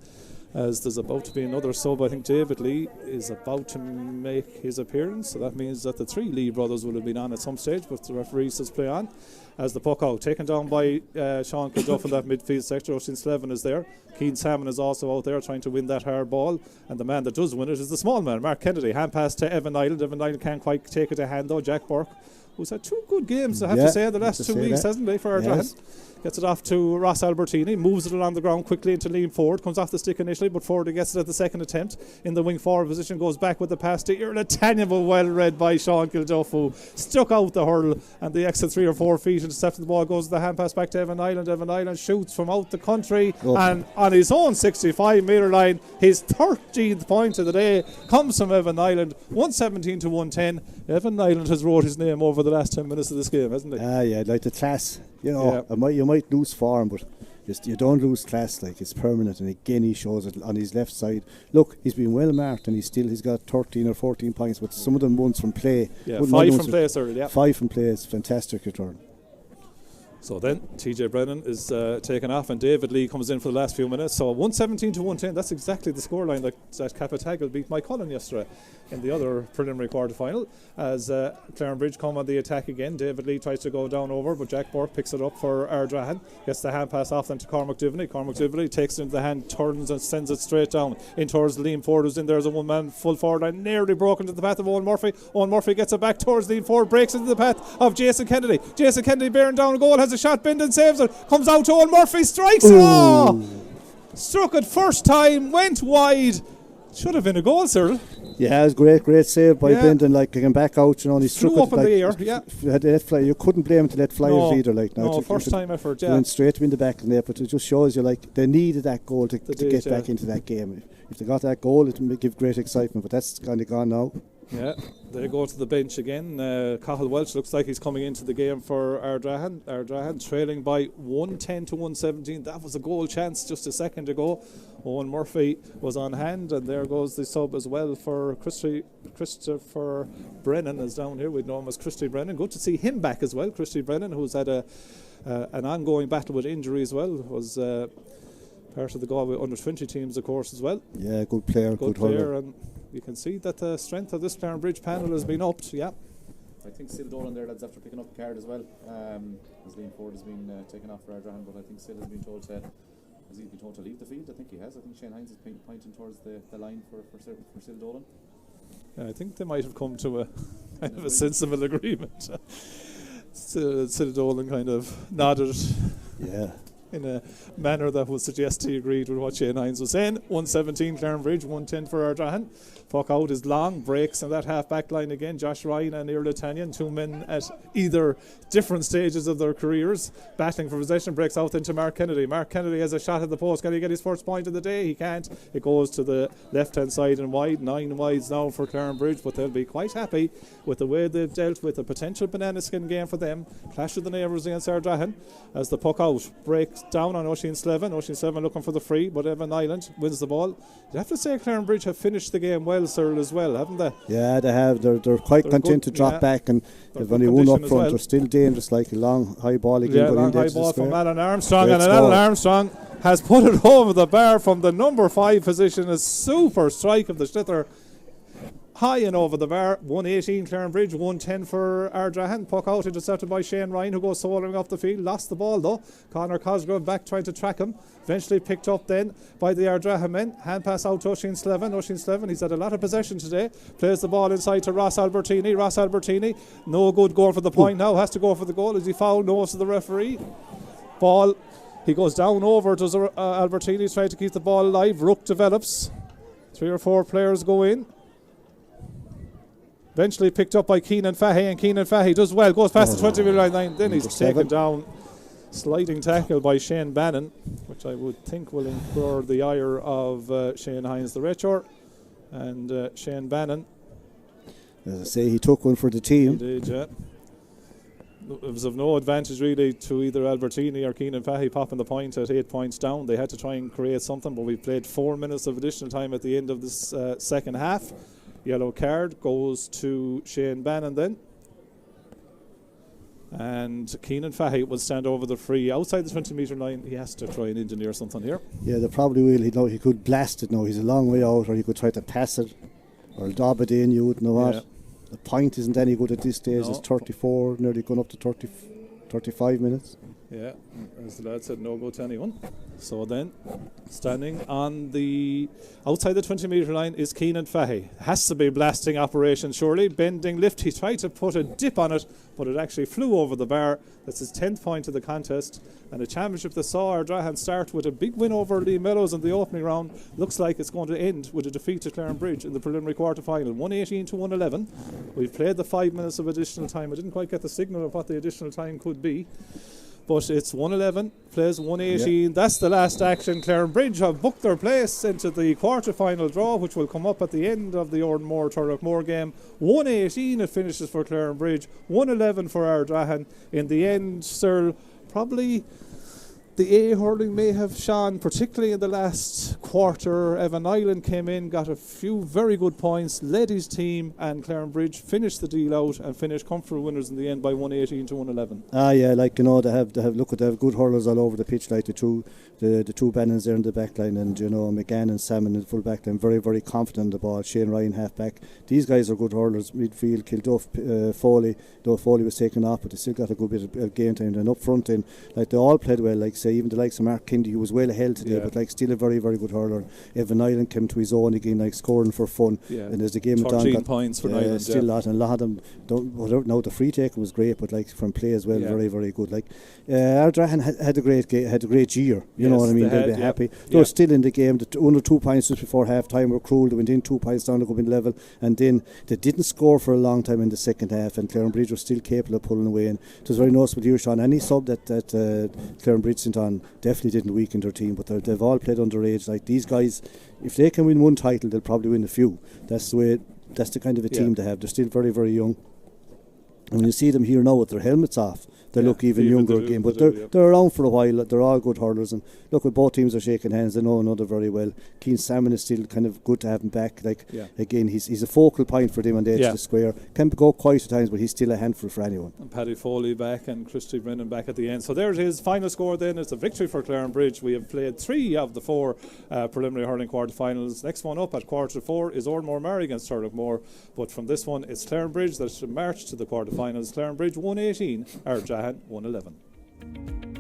As there's about to be another sub. I think David Lee is about to make his appearance, so that means that the 3 Lee brothers will have been on at some stage, but the referee says play on. As the puck out, taken down by Sean Kilduff in that midfield sector. Oisin Slevin is there. Keen Salmon is also out there trying to win that hard ball, and the man that does win it is the small man, Mark Kennedy. Hand pass to Evan Nyland. Evan Nyland can't quite take it to hand though. Jack Burke, who's had 2 good games, I have to say, the last 2 weeks, hasn't he, for Ardrahan? Yes. Gets it off to Ross Albertini, moves it along the ground quickly into Liam Ford, comes off the stick initially, but Ford gets it at the second attempt. In the wing forward position, goes back with the pass to Irla Tanya, well read by Sean Kilduff, who stuck out the hurl, and the extra 3 or 4 feet intercepted the ball, goes to the hand pass back to Evan Island. Evan Island shoots from out the country, and on his own 65 metre line, his 13th point of the day comes from Evan Island. 117 to 110. Evan Island has wrote his name over the last 10 minutes of this game, hasn't he? Yeah, like the class. You know, you might lose form, but you don't lose class. Like, it's permanent, and again he shows it on his left side. Look, he's been well marked, and he's got 13 or 14 points, but some of them ones from play. 5 from play, sir. 5 from play is fantastic return. So then TJ Brennan is taken off, and David Lee comes in for the last few minutes. So 117 to 110, that's exactly the scoreline that Capatagal beat Mike Cullen yesterday in the other preliminary quarter final. As Clarinbridge come on the attack again, David Lee tries to go down over, but Jack Burke picks it up for Ardrahan, gets the hand pass off then to Cormac Divney. Cormac Divney takes it into the hand, turns and sends it straight down in towards Liam Ford, who's in there as a one-man full forward line, nearly broken to the path of Owen Murphy. Owen Murphy gets it back towards Liam Ford, breaks into the path of Jason Kennedy. Jason Kennedy bearing down a goal, has a shot, Bindon saves it, comes out to Owen Murphy, strikes it. Struck it first time, went wide. Should have been a goal, Cyril. Yeah, it was great save by Bindon. Like, he came back out, you know, and he struck it up in like, the air. Yeah, had to let fly. You couldn't blame him to let fly it either. Like, no, first time effort. Yeah, went straight in the back of the net, but it just shows you, like, they needed that goal to get back into that game. If they got that goal, it would give great excitement. But that's kind of gone now. Yeah, they go to the bench again. Cathal Welch looks like he's coming into the game for Ardrahan. Ardrahan trailing by 110 to 117. That was a goal chance just a second ago. Owen Murphy was on hand, and there goes the sub as well for Christopher Brennan is down here. We'd know him as Christy Brennan. Good to see him back as well. Christy Brennan, who's had an ongoing battle with injury as well, was part of the Galway under-20 teams, of course, as well. Yeah, good player, good player, and you can see that the strength of this Clarinbridge panel has been upped. Yeah, I think Sil Dolan there, lads, after picking up a card as well, as Liam Ford has been taken off for Ardrahan, but I think Sil has been told to leave the field. I think he has. I think Shane Hines is pointing towards the line for Sil Dolan. Yeah, I think they might have come to a kind of a sensible agreement. Sil Dolan kind of nodded. Yeah. In a manner that would suggest he agreed with what Shane Hines was saying. 117 Clarinbridge, 110 for Ardrahan. Puck out is long, breaks in that half-back line again. Josh Ryan and Irla Tanyan, 2 men at either different stages of their careers, battling for possession. Breaks out into Mark Kennedy. Mark Kennedy has a shot at the post. Can he get his first point of the day? He can't. It goes to the left-hand side and wide. 9 wides now for Clarinbridge, but they'll be quite happy with the way they've dealt with a potential banana skin game for them. Clash of the neighbours against Ardrahan as the puck out breaks down on Oisin Slevin. Oisin Slevin looking for the free, but Evan Island wins the ball. You have to say Clarinbridge have finished the game well, Cyril, as well, haven't they? Yeah, they have. They're quite content to drop back, and they've only one up front. Well. They're still dangerous, like a long high ball again. Yeah, long high ball from Alan Armstrong, and Alan Armstrong has put it over the bar from the number 5 position. A super strike of the Schlither. High and over the bar. 118 Clarinbridge, 110 for Ardrahan. Puck out, intercepted by Shane Ryan, who goes soloing off the field. Lost the ball though. Conor Cosgrove back trying to track him. Eventually picked up then by the Ardrahan men. Hand pass out to Oisin Slevin. Oisin Slevin, he's had a lot of possession today. Plays the ball inside to Ross Albertini. Ross Albertini, no good going for the point now. Has to go for the goal. Is he fouled? No to the referee. Ball, he goes down over to Albertini, trying to keep the ball alive. Rook develops. 3 or 4 players go in. Eventually picked up by Keenan Fahey, and Keenan Fahey does well, goes past the 20-metre line, then he's taken down. Sliding tackle by Shane Bannon, which I would think will incur the ire of Shane Hines, the Rachor. And Shane Bannon As I say, he took one for the team. He did, yeah. It was of no advantage really to either Albertini or Keenan Fahy popping the point at 8 points down. They had to try and create something, but we played 4 minutes of additional time at the end of this second half. Yellow card goes to Shane Bannon then. And Keenan Fahy will stand over the free outside the 20-metre line. He has to try and engineer something here. Yeah, they probably will. He could blast it now. He's a long way out, or he could try to pass it or dob it in. You would know what. Yeah. The point isn't any good at this stage. No. It's 34, nearly gone up to 30, 35 minutes. Yeah, as the lad said, no go to anyone. So then, standing on the outside the 20-metre line is Keenan Fahy. Has to be blasting operation, surely. Bending lift. He tried to put a dip on it, but it actually flew over the bar. That's his 10th point of the contest. And a championship that saw Ardrahan start with a big win over Lee Mellows in the opening round looks like it's going to end with a defeat to Clarinbridge in the preliminary quarter-final, 118 to 111. We've played the 5 minutes of additional time. I didn't quite get the signal of what the additional time could be. But it's 111, plays 118. Yep. That's the last action. Clarinbridge have booked their place into the quarter-final draw, which will come up at the end of the Ardmore Turlockmore game. 118 it finishes for Clarinbridge, 111 for Ardrahan. In the end, Cyril, probably the A hurling may have shone, particularly in the last quarter. Evan Island came in, got a few very good points, led his team, and Clarinbridge finished the deal out and finished comfortable winners in the end by 118 to 111. Yeah, like, you know, they have good hurlers all over the pitch, like the two Bannons there in the back line, and, you know, McGann and Salmon in the full back line, very, very confident in the ball. Shane Ryan half back. These guys are good hurlers. Midfield, Kilduff, Foley, though Foley was taken off, but they still got a good bit of game time. And up front, in, like, they all played well. Like, say, even the likes of Mark Kindy, who was well ahead today, but like still a very, very good hurler. Evan Island came to his own again, like scoring for fun. And as the game went on, 13 points for Island. Still a lot, and a lot of them don't. Now the free taking was great, but like from play as well, very, very good. Like Ardrahan had a great year. You know what I mean? They'll be happy. They were still in the game. Under 2 points just before half time were cruel. They went in 2 points down to go in level, and then they didn't score for a long time in the second half. And Clarinbridge was still capable of pulling away. And it was very noticeable here, Sean. Any sub that Clarinbridge sent on definitely didn't weaken their team, but they've all played underage. Like these guys, if they can win one title, they'll probably win a few. That's the kind of a team they have. They're still very, very young. And when you see them here now with their helmets off, they look even younger again. But they're around for a while. They're all good hurlers. And look, when both teams are shaking hands, they know one another very well. Keane Salmon is still kind of good to have him back. Like again, he's a focal point for them on the edge of the square. Can go quiet at times, but he's still a handful for anyone. And Paddy Foley back and Christy Brennan back at the end. So there it is. Final score then. It's a victory for Clarinbridge. We have played 3 of the 4 preliminary hurling quarter-finals. Next one up at quarter-4 is Ardmore Mary against Turlockmore. But from this one, it's Clarinbridge that should march to the quarter-finals. Clarinbridge 118, Ardrahan 111.